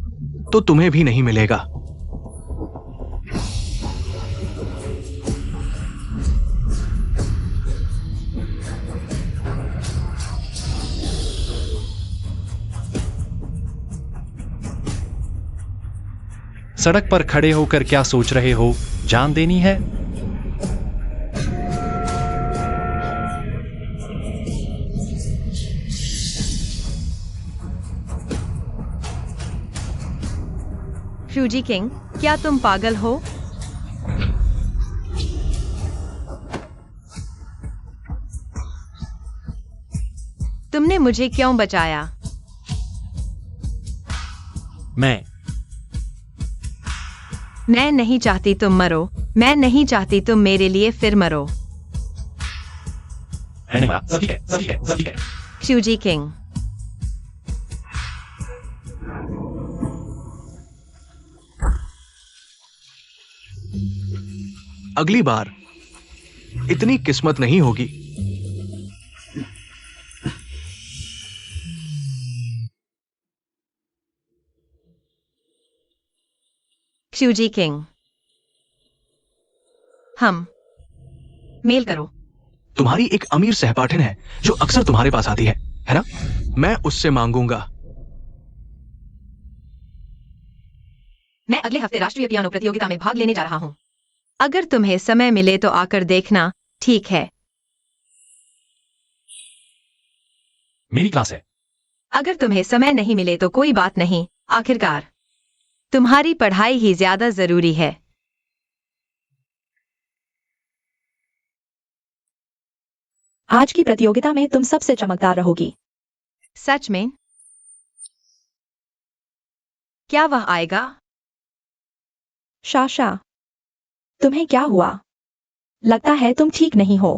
तो तुम्हें भी नहीं मिलेगा। सड़क पर खड़े होकर क्या सोच रहे हो? जान देनी है? क्रूजी किंग, क्या तुम पागल हो? तुमने मुझे क्यों बचाया? मैं नहीं चाहती तुम मरो। मैं नहीं चाहती तुम मेरे लिए फिर मरो। सभी है। क्रूजी किंग, अगली बार इतनी किस्मत नहीं होगी। क्रूजी किंग, हम मेल करो। तुम्हारी एक अमीर सहपाठिन है जो अक्सर तुम्हारे पास आती है ना? मैं उससे मांगूंगा। मैं अगले हफ्ते राष्ट्रीय पियानो प्रतियोगिता में भाग लेने जा रहा हूं। अगर तुम्हें समय मिले तो आकर देखना, ठीक है? मेरी क्लास है। अगर तुम्हें समय नहीं मिले तो कोई बात नहीं, आखिरकार तुम्हारी पढ़ाई ही ज्यादा जरूरी है। आज की प्रतियोगिता में तुम सबसे चमकदार रहोगी। सच में? क्या वह आएगा? शाशा, तुम्हें क्या हुआ? लगता है तुम ठीक नहीं हो।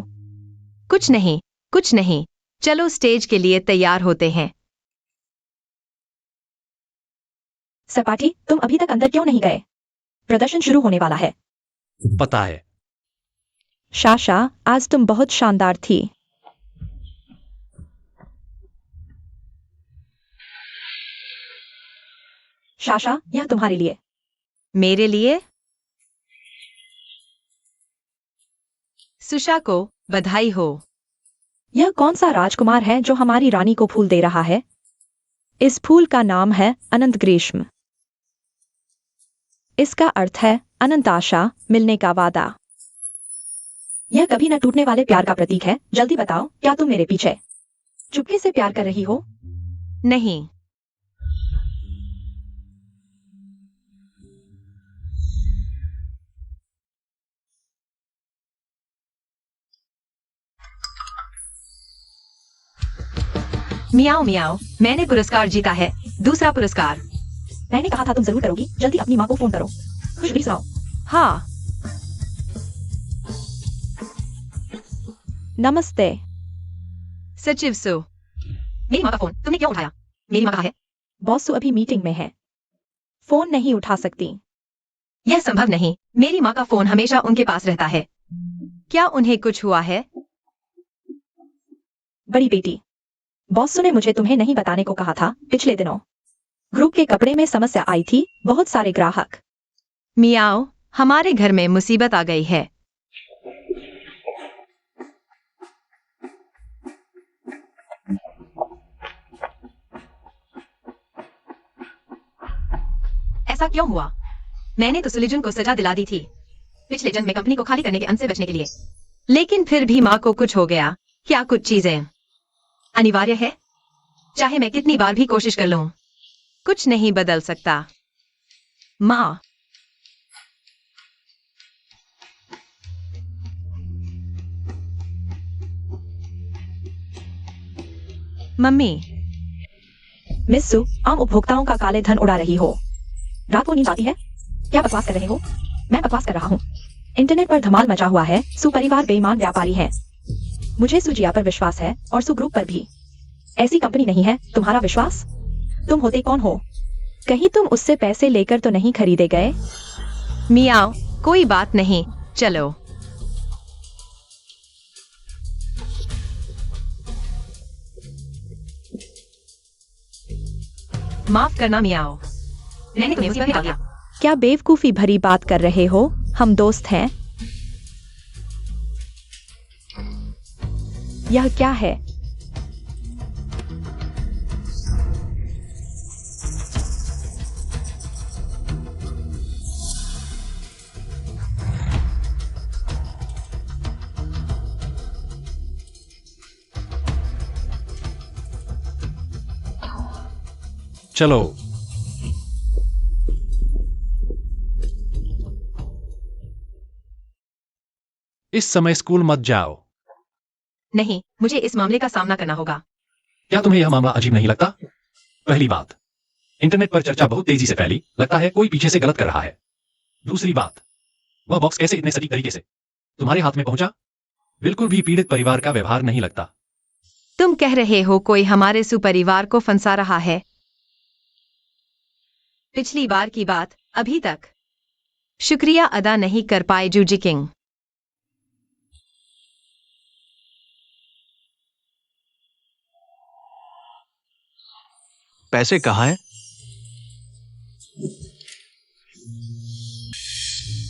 कुछ नहीं, कुछ नहीं। चलो स्टेज के लिए तैयार होते हैं। सपाटी, तुम अभी तक अंदर क्यों नहीं गए? प्रदर्शन शुरू होने वाला है। पता है। शाशा, आज तुम बहुत शानदार थी। शाशा, यह तुम्हारे लिए। मेरे लिए? सुशा को बधाई हो। यह कौन सा राजकुमार है जो हमारी रानी को फूल दे रहा है? इस फूल का नाम है अनंत ग्रीष्म। इसका अर्थ है अनंत आशा, मिलने का वादा। यह कभी न टूटने वाले प्यार का प्रतीक है। जल्दी बताओ, क्या तुम मेरे पीछे चुपके से प्यार कर रही हो? नहीं। मियाओ मियाओ, मैंने पुरस्कार जीता है। दूसरा पुरस्कार। मैंने कहा था तुम जरूर करोगी। जल्दी अपनी माँ को फोन करो। खुशखबरी सुनाओ। हाँ। नमस्ते। सचिव सो। मेरी माँ का फोन तुमने क्यों उठाया? मेरी माँ कहाँ है? बॉस सु अभी मीटिंग में है, फोन नहीं उठा सकती। यह संभव नहीं। मेरी माँ का फोन हमेशा उनके पास रहता है। क्या उन्हें कुछ हुआ है? बड़ी बेटी, बॉस सु ने मुझे तुम्हें नहीं बताने को कहा था। पिछले दिनों ग्रुप के कपड़े में समस्या आई थी। बहुत सारे ग्राहक। मियाओ, हमारे घर में मुसीबत आ गई है। ऐसा क्यों हुआ? मैंने तो सुलिजुन को सजा दिला दी थी पिछले जन्म में कंपनी को खाली करने के अंत से बचने के लिए। लेकिन फिर भी माँ को कुछ हो गया। क्या कुछ चीजें अनिवार्य है? चाहे मैं कितनी बार भी कोशिश कर लूं, कुछ नहीं बदल सकता। माँ। मम्मी। मिस सु, आम उपभोक्ताओं का काले धन उड़ा रही हो। रात को नींद आती है? क्या बकवास कर रहे हो? मैं बकवास कर रहा हूँ। इंटरनेट पर धमाल मचा हुआ है। सु परिवार बेईमान व्यापारी है। मुझे सुजिया पर विश्वास है और सु ग्रुप पर भी। ऐसी कंपनी नहीं है। तुम्हारा विश्वास? तुम होते कौन हो? कहीं तुम उससे पैसे लेकर तो नहीं खरीदे गए? मियाओ, कोई बात नहीं, चलो। माफ करना मियाओ, मैंने तुम्हें मुसीबत में डाल दिया। क्या बेवकूफी भरी बात कर रहे हो? हम दोस्त हैं। यह क्या है? चलो। इस समय स्कूल मत जाओ। नहीं, मुझे इस मामले का सामना करना होगा। क्या तुम्हें यह मामला अजीब नहीं लगता? पहली बात, इंटरनेट पर चर्चा बहुत तेजी से फैली। लगता है कोई पीछे से गलत कर रहा है। दूसरी बात, वह बॉक्स कैसे इतने सटीक तरीके से तुम्हारे हाथ में पहुंचा? बिल्कुल भी पीड़ित परिवार का व्यवहार नहीं लगता। तुम कह रहे हो कोई हमारे सुपरिवार को फंसा रहा है? पिछली बार की बात अभी तक शुक्रिया अदा नहीं कर पाए जूजी किंग। पैसे कहाँ हैं?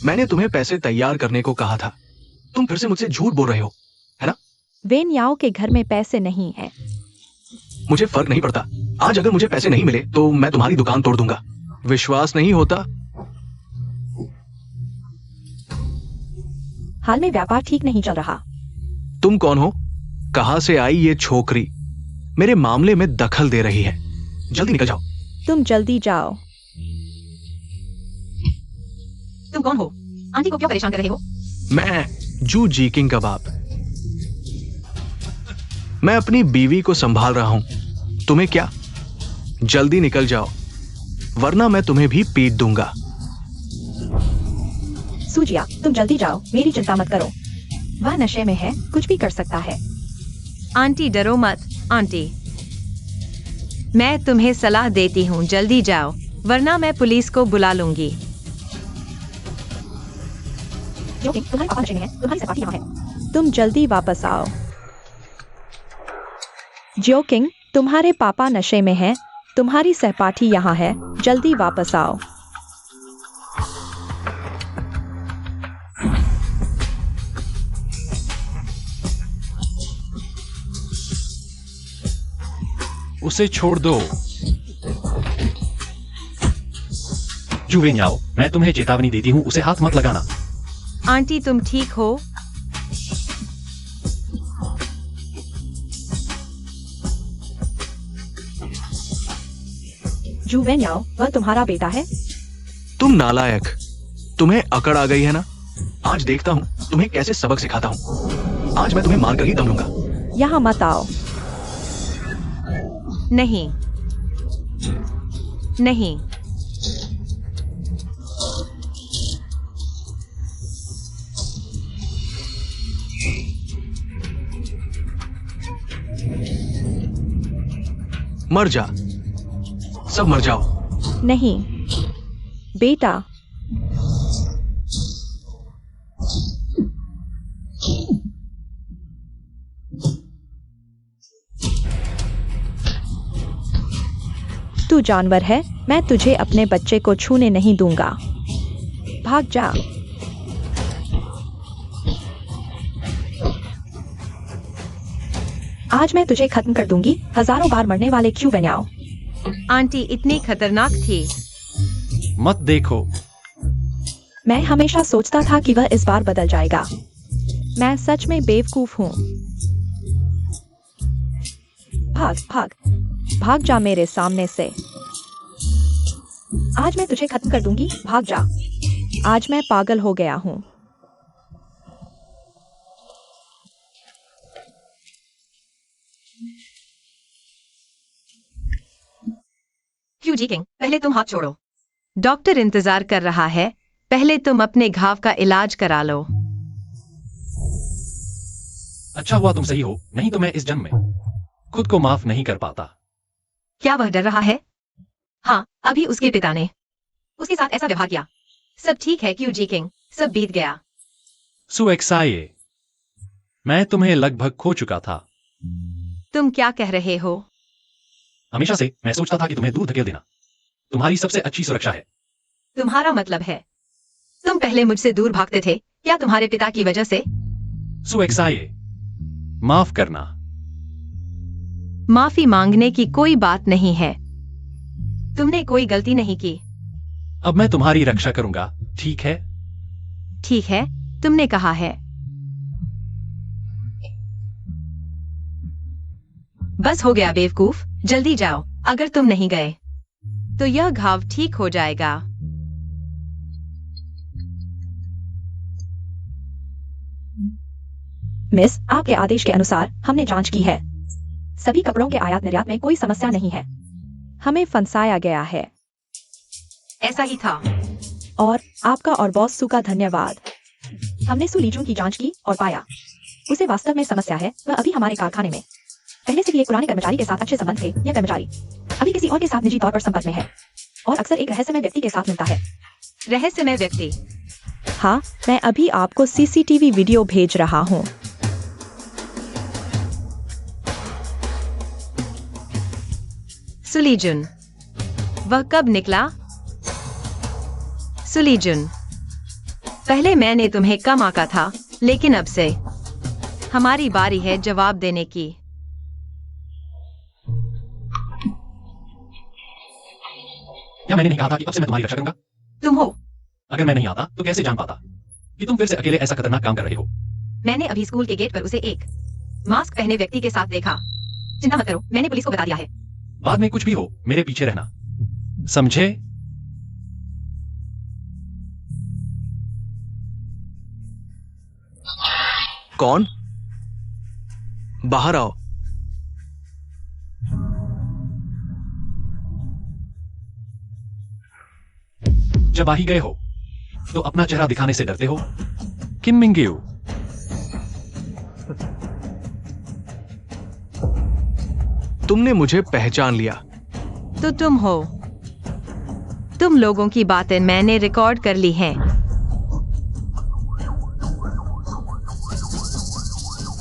मैंने तुम्हें पैसे तैयार करने को कहा था। तुम फिर से मुझसे झूठ बोल रहे हो, है ना? वेन याओ के घर में पैसे नहीं हैं। मुझे फर्क नहीं पड़ता। आज अगर मुझे पैसे नहीं मिले तो मैं तुम्हारी दुकान तोड़ दूंगा। विश्वास नहीं होता? हाल में व्यापार ठीक नहीं चल रहा। तुम कौन हो? कहां से आई ये छोकरी? मेरे मामले में दखल दे रही है। जल्दी निकल जाओ। तुम जल्दी जाओ। तुम कौन हो? आंटी को क्यों परेशान कर रहे हो? मैं जू जी किंग का बाप। मैं अपनी बीवी को संभाल रहा हूं। तुम्हें क्या? जल्दी निकल जाओ वरना मैं तुम्हें भी पीट दूंगा। सूजिया, तुम जल्दी जाओ, मेरी चिंता मत करो। वह नशे में है, कुछ भी कर सकता है। आंटी डरो मत। आंटी, मैं तुम्हें सलाह देती हूँ, जल्दी जाओ वरना मैं पुलिस को बुला लूंगी। जो किंग, तुम्हारे पापा नशे में हैं, तुम्हारी सहपाठी यहाँ है। तुम जल्दी वापस आओ। जो किंग, तुम्हारे पापा नशे में हैं, तुम्हारी सहपाठी यहाँ है, जल्दी वापस आओ। उसे छोड़ दो। जुवेनियाओ, मैं तुम्हें चेतावनी देती हूं, उसे हाथ मत लगाना। आंटी तुम ठीक हो? जुवेनियाओ, वह तुम्हारा बेटा है? तुम नालायक, तुम्हें अकड़ आ गई है ना? आज देखता हूं तुम्हें कैसे सबक सिखाता हूं। आज मैं तुम्हें मारकर ही दम लूंगा। यहाँ मत आओ। नहीं नहीं, मर जा, सब मर जाओ। नहीं बेटा। तू जानवर है, मैं तुझे अपने बच्चे को छूने नहीं दूंगा। भाग जा। आज मैं तुझे खत्म कर दूंगी, हजारों बार मरने वाले क्यों बनाओ। आंटी इतनी खतरनाक थी। मत देखो। मैं हमेशा सोचता था कि वह इस बार बदल जाएगा। मैं सच में बेवकूफ हूँ। भाग भाग भाग जा मेरे सामने से। आज मैं तुझे खत्म कर दूंगी, भाग जा। आज मैं पागल हो गया हूँ। क्यों जी किंग, पहले तुम हाथ छोड़ो। डॉक्टर इंतजार कर रहा है, पहले तुम अपने घाव का इलाज करा लो। अच्छा हुआ तुम सही हो, नहीं तो मैं इस जन्म में खुद को माफ नहीं कर पाता। क्या वह डर रहा है? हाँ, अभी उसके पिता ने उसके साथ ऐसा व्यवहार किया। सब ठीक है क्यों जी किंग, सब बीत गया। सुएक्साये, मैं तुम्हें लगभग खो चुका था। तुम क्या कह रहे हो? हमेशा से मैं सोचता था कि तुम्हें दूर धकेल देना तुम्हारी सबसे अच्छी सुरक्षा है। तुम्हारा मतलब है तुम पहले मुझसे दूर भागते थे, क्या तुम्हारे पिता की वजह से? सुएक्साये, माफ करना। माफी मांगने की कोई बात नहीं है, तुमने कोई गलती नहीं की। अब मैं तुम्हारी रक्षा करूंगा, ठीक है? ठीक है, तुमने कहा है। बस हो गया बेवकूफ, जल्दी जाओ, अगर तुम नहीं गए तो यह घाव ठीक हो जाएगा। मिस, आपके आदेश के अनुसार हमने जांच की है। सभी कपड़ों के आयात निर्यात में कोई समस्या नहीं है। हमें फंसाया गया है। ऐसा ही था। और आपका और बॉस सू का धन्यवाद। हमने सू लीजून की जांच की और पाया उसे वास्तव में समस्या है। वह अभी हमारे कारखाने में पहले से भी एक पुराने कर्मचारी के साथ अच्छे संबंध थे। यह कर्मचारी अभी किसी और के साथ निजी तौर पर संपर्क में है और अक्सर एक रहस्यमय व्यक्ति के साथ मिलता है। रहस्यमय व्यक्ति? हाँ, मैं अभी आपको सीसीटीवी वीडियो भेज रहा हूँ। सुलीजुन, वह कब निकला? सुलीजुन, पहले मैंने तुम्हें कम आंका था, लेकिन अब से हमारी बारी है जवाब देने की। क्या मैंने नहीं कहा था कि अब से मैं तुम्हारी रक्षा करूंगा? तुम हो। अगर मैं नहीं आता तो कैसे जान पाता कि तुम फिर से अकेले ऐसा खतरनाक काम कर रहे हो? मैंने अभी स्कूल के गेट पर उसे एक मास्क पहने व्यक्ति के साथ देखा। चिंता मत करो, मैंने पुलिस को बता दिया है। बाद में कुछ भी हो, मेरे पीछे रहना, समझे? कौन? बाहर आओ। जब आ ही गए हो तो अपना चेहरा दिखाने से डरते हो? किम मिंग्यू, तुमने मुझे पहचान लिया। तो तुम हो। तुम लोगों की बातें मैंने रिकॉर्ड कर ली हैं।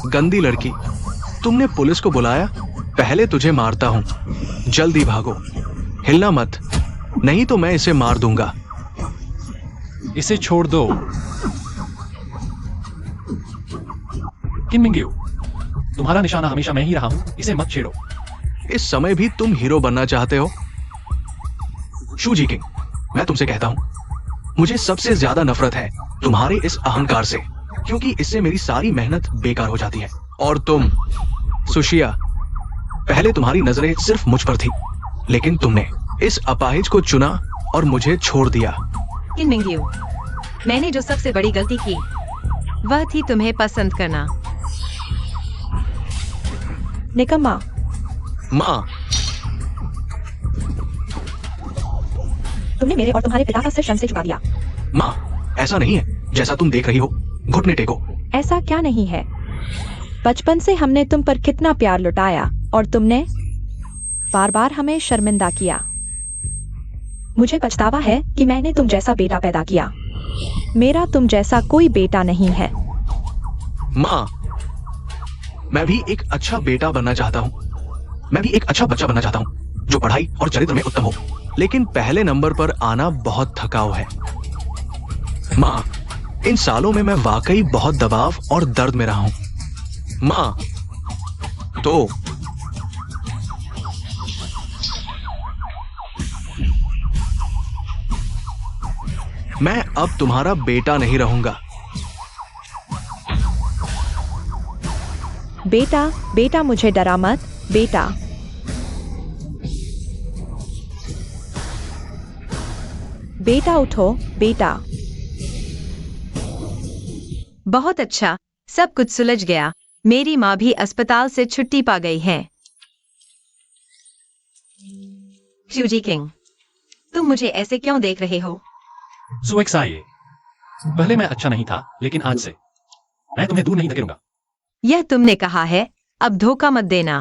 गंदी लड़की, तुमने पुलिस को बुलाया? पहले तुझे मारता हूं। जल्दी भागो, हिलना मत, नहीं तो मैं इसे मार दूंगा। इसे छोड़ दो। किम मिंग्यू, तुम्हारा निशाना हमेशा मैं ही रहा हूं, इसे मत छेड़ो। इस समय भी तुम हीरो बनना चाहते हो? शूजी किंग, मैं तुमसे कहता हूं, मुझे सबसे ज्यादा नफरत है तुम्हारे इस अहंकार से, क्योंकि इससे मेरी सारी मेहनत बेकार हो जाती है। और तुम सुशिया, पहले तुम्हारी नजरें सिर्फ मुझ पर थी, लेकिन तुमने इस अपाहिज को चुना और मुझे छोड़ दिया। किम मिंग्यू, मैंने जो सबसे बड़ी गलती की वह थी तुम्हें पसंद करना। निकम्मा, माँ, तुमने मेरे और तुम्हारे पिता का सिर शर्म से झुका दिया। माँ, ऐसा नहीं है जैसा तुम देख रही हो। घुटने टेको। ऐसा क्या नहीं है? बचपन से हमने तुम पर कितना प्यार लुटाया और तुमने बार बार हमें शर्मिंदा किया। मुझे पछतावा है कि मैंने तुम जैसा बेटा पैदा किया। मेरा तुम जैसा कोई बेटा नहीं है। माँ, मैं भी एक अच्छा बेटा बनना चाहता हूँ। मैं भी एक अच्छा बच्चा बनना चाहता हूँ जो पढ़ाई और चरित्र में उत्तम हो, लेकिन पहले नंबर पर आना बहुत थकाऊ है। माँ, इन सालों में मैं वाकई बहुत दबाव और दर्द में रहा हूं। माँ, तो मैं अब तुम्हारा बेटा नहीं रहूंगा। बेटा, बेटा मुझे डरा मत, बेटा। बेटा उठो, बेटा। बहुत अच्छा, सब कुछ सुलझ गया। मेरी माँ भी अस्पताल से छुट्टी पा गई है। शूजी किंग, तुम मुझे ऐसे क्यों देख रहे हो? सुएक्साये, पहले मैं अच्छा नहीं था, लेकिन आज से मैं तुम्हें दूर नहीं धकेलूंगा। यह तुमने कहा है, अब धोखा मत देना।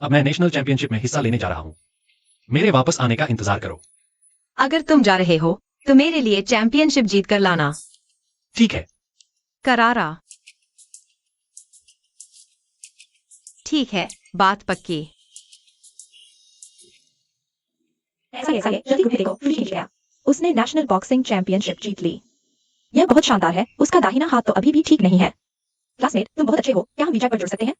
अब मैं नेशनल चैंपियनशिप में हिस्सा लेने जा रहा हूं। मेरे वापस आने का इंतजार करो। अगर तुम जा रहे हो तो मेरे लिए चैंपियनशिप जीत कर लाना। ठीक है। करारा। ठीक है, बात पक्की। ऐसा है, जल्दी घूमने देखो, शूजी जीत गया। उसने नेशनल बॉक्सिंग चैंपियनशिप जीत ली। यह बहुत शानदार है। उसका दाहिना हाथ तो अभी भी ठीक नहीं है। क्लासमेट, तुम बहुत अच्छे हो। क्या हम वीजा पर जुड़ सकते हैं?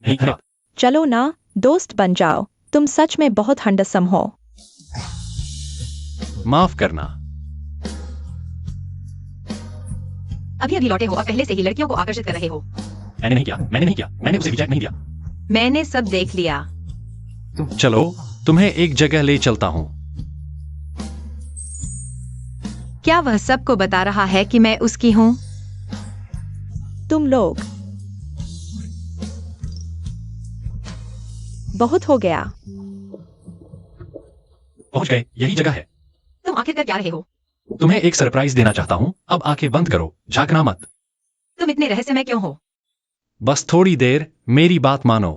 नहीं, धन्यवाद। चलो ना, दोस्त बन जाओ। तुम सच में बहुत हंडसम हो। माफ करना। अभी अभी लौटे हो और पहले से ही लड़कियों को आकर्षित कर रहे हो। मैंने नहीं किया, मैंने उसे रिजेक्ट नहीं दिया। मैंने सब देख लिया। चलो, तुम्हें एक जगह ले चलता हूं। क्या वह सबको बता रहा है कि मैं उसकी हूँ? तुम लोग बहुत हो गया। पहुंच गए, यही जगह है। तुम आखिर कर क्या रहे हो? तुम्हें एक सरप्राइज देना चाहता हूं। अब आंखें बंद करो, झांकना मत। तुम इतने रहस्यमय क्यों हो? बस थोड़ी देर मेरी बात मानो।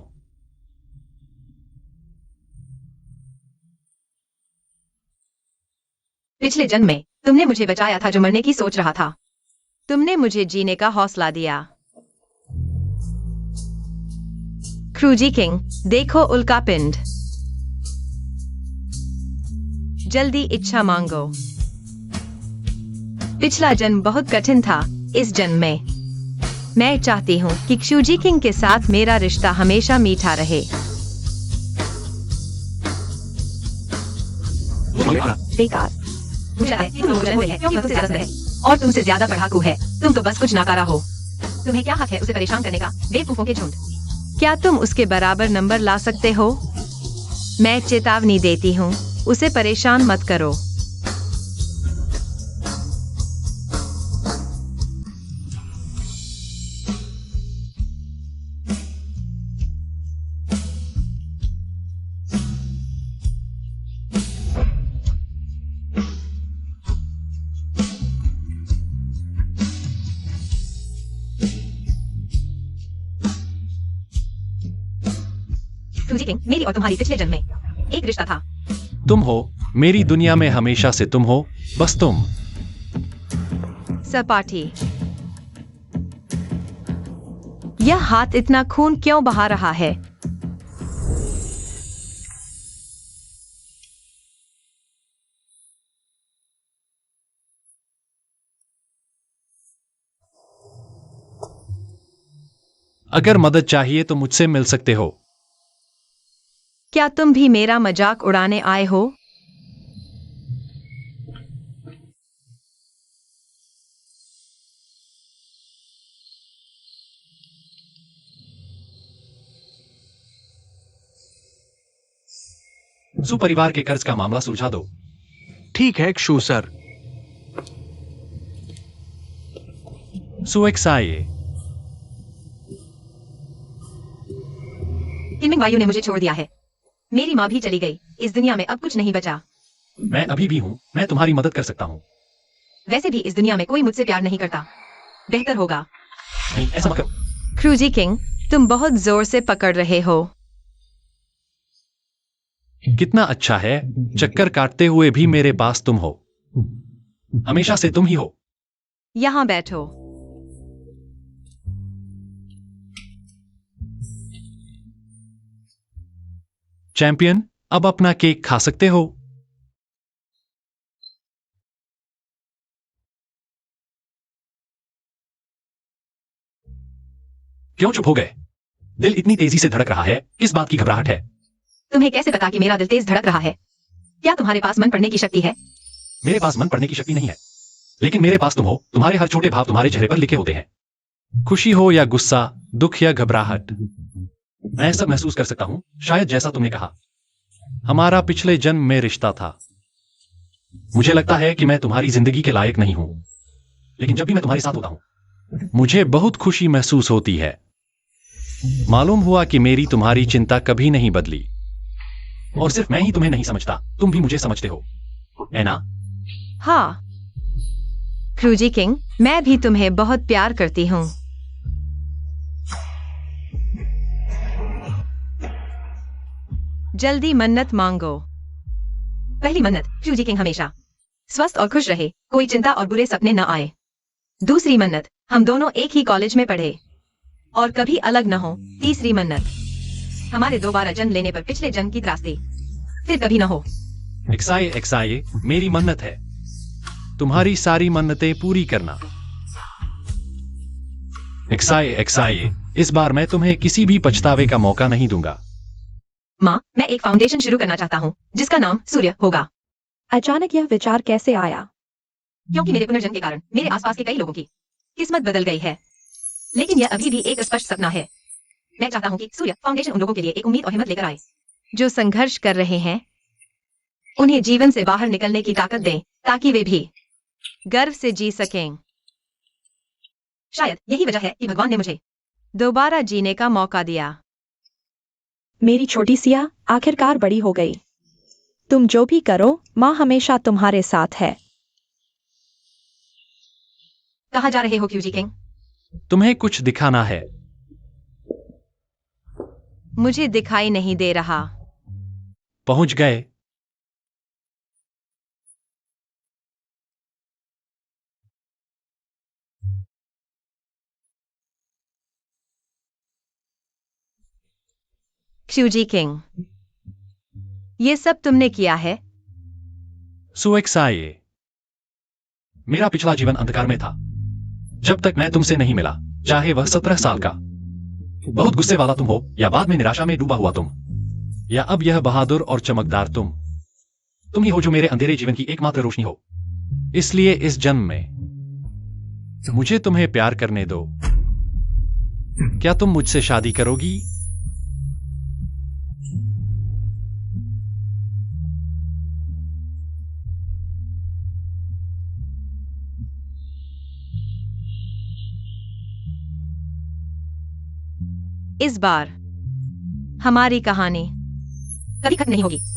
पिछले जन्म में तुमने मुझे बचाया था जो मरने की सोच रहा था। तुमने मुझे जीने का हौसला दिया। क्रूजी किंग, देखो उल्का पिंड। जल्दी इच्छा मांगो। पिछला जन्म बहुत कठिन था। इस जन्म में मैं चाहती हूँ कि शूजी किंग के साथ मेरा रिश्ता हमेशा मीठा रहे। बेकार। मुझे लगता है कि तुम लोग जन्म है क्योंकि वह तुमसे ज्यादा सुंदर है और तुमसे ज्यादा पढ़ाकू है। तुम तो बस कुछ नकारा हो। तुम्हें क्या हक है उसे परेशान करने का? बेवकूफों के झुंड। क्या तुम उसके बराबर नंबर ला सकते हो? मैं चेतावनी देती हूँ, उसे परेशान मत करो। फ्यूजी किंग, मेरी और तुम्हारी पिछले जन्म में एक रिश्ता था। तुम हो मेरी दुनिया में, हमेशा से तुम हो, बस तुम। सपाटी। यह हाथ इतना खून क्यों बहा रहा है? अगर मदद चाहिए तो मुझसे मिल सकते हो। क्या तुम भी मेरा मजाक उड़ाने आए हो? सु परिवार के कर्ज का मामला सुलझा दो। ठीक है क्षु सर। सुएक्साये। किनमिंग वायु ने मुझे छोड़ दिया है। मेरी माँ भी चली गई। इस दुनिया में अब कुछ नहीं बचा। मैं अभी भी हूं, मैं तुम्हारी मदद कर सकता हूं। वैसे भी इस दुनिया में कोई मुझसे प्यार नहीं करता। बेहतर होगा। नहीं, ऐसा मत करो। क्रूजी किंग, तुम बहुत जोर से पकड़ रहे हो। कितना अच्छा है, चक्कर काटते हुए भी मेरे पास तुम हो। हमेशा से तुम ही हो। यहाँ बैठो। चैंपियन, अब अपना केक खा सकते हो। क्यों चुप हो गए? दिल इतनी तेजी से धड़क रहा है, किस बात की घबराहट है? तुम्हें कैसे पता कि मेरा दिल तेज धड़क रहा है? क्या तुम्हारे पास मन पढ़ने की शक्ति है? मेरे पास मन पढ़ने की शक्ति नहीं है, लेकिन मेरे पास तुम हो। तुम्हारे हर छोटे भाव तुम्हारे चेहरे पर लिखे होते हैं। खुशी हो या गुस्सा, दुख या घबराहट, मैं सब महसूस कर सकता हूं। शायद जैसा तुमने कहा, हमारा पिछले जन्म में रिश्ता था। मुझे लगता है कि मैं तुम्हारी जिंदगी के लायक नहीं हूं, लेकिन जब भी मैं तुम्हारे साथ होता हूं मुझे बहुत खुशी महसूस होती है। मालूम हुआ कि मेरी तुम्हारी चिंता कभी नहीं बदली, और सिर्फ मैं ही तुम्हें नहीं समझता, तुम भी मुझे समझते हो, है ना? हाँ क्रूजी किंग, मैं भी तुम्हें बहुत प्यार करती हूँ। जल्दी मन्नत मांगो। पहली मन्नत, क्रूजी किंग हमेशा स्वस्थ और खुश रहे, कोई चिंता और बुरे सपने न आए। दूसरी मन्नत, हम दोनों एक ही कॉलेज में पढ़े और कभी अलग न हो। तीसरी मन्नत, हमारे दोबारा जन्म लेने पर पिछले जन्म की त्रासदी फिर कभी न हो। एक्साये एक्साये, मेरी मन्नत है, तुम्हारी सारी मन्नतें पूरी करना। एक्साये एक्साये, इस बार मैं तुम्हें किसी भी पछतावे का मौका नहीं दूंगा। माँ, मैं एक फाउंडेशन शुरू करना चाहता हूँ जिसका नाम सूर्य होगा। अचानक यह विचार कैसे आया? क्योंकि मेरे पुनर्जन्म के कारण मेरे आसपास के कई लोगों की किस्मत बदल गई है, लेकिन यह अभी भी एक स्पष्ट सपना है। मैं चाहता हूँ कि सूर्य फाउंडेशन उन लोगों के लिए एक उम्मीद और हिम्मत लेकर आए जो संघर्ष कर रहे हैं। उन्हें जीवन से बाहर निकलने की ताकत दें ताकि वे भी गर्व से जी सकें। शायद यही वजह है कि भगवान ने मुझे दोबारा जीने का मौका दिया। मेरी छोटी सिया आखिरकार बड़ी हो गई। तुम जो भी करो, माँ हमेशा तुम्हारे साथ है। कहाँ जा रहे हो क्यूजी किंग? तुम्हें कुछ दिखाना है। मुझे दिखाई नहीं दे रहा। पहुंच गए। क्यूजी किंग, ये सब तुमने किया है? सुएक्साये, मेरा पिछला जीवन अंधकार में था जब तक मैं तुमसे नहीं मिला, चाहे वह 17 साल का बहुत गुस्से वाला तुम हो, या बाद में निराशा में डूबा हुआ तुम, या अब यह बहादुर और चमकदार तुम ही हो जो मेरे अंधेरे जीवन की एकमात्र रोशनी हो। इसलिए इस जन्म में मुझे तुम्हें प्यार करने दो। क्या तुम मुझसे शादी करोगी? इस बार हमारी कहानी कभी खत्म नहीं होगी।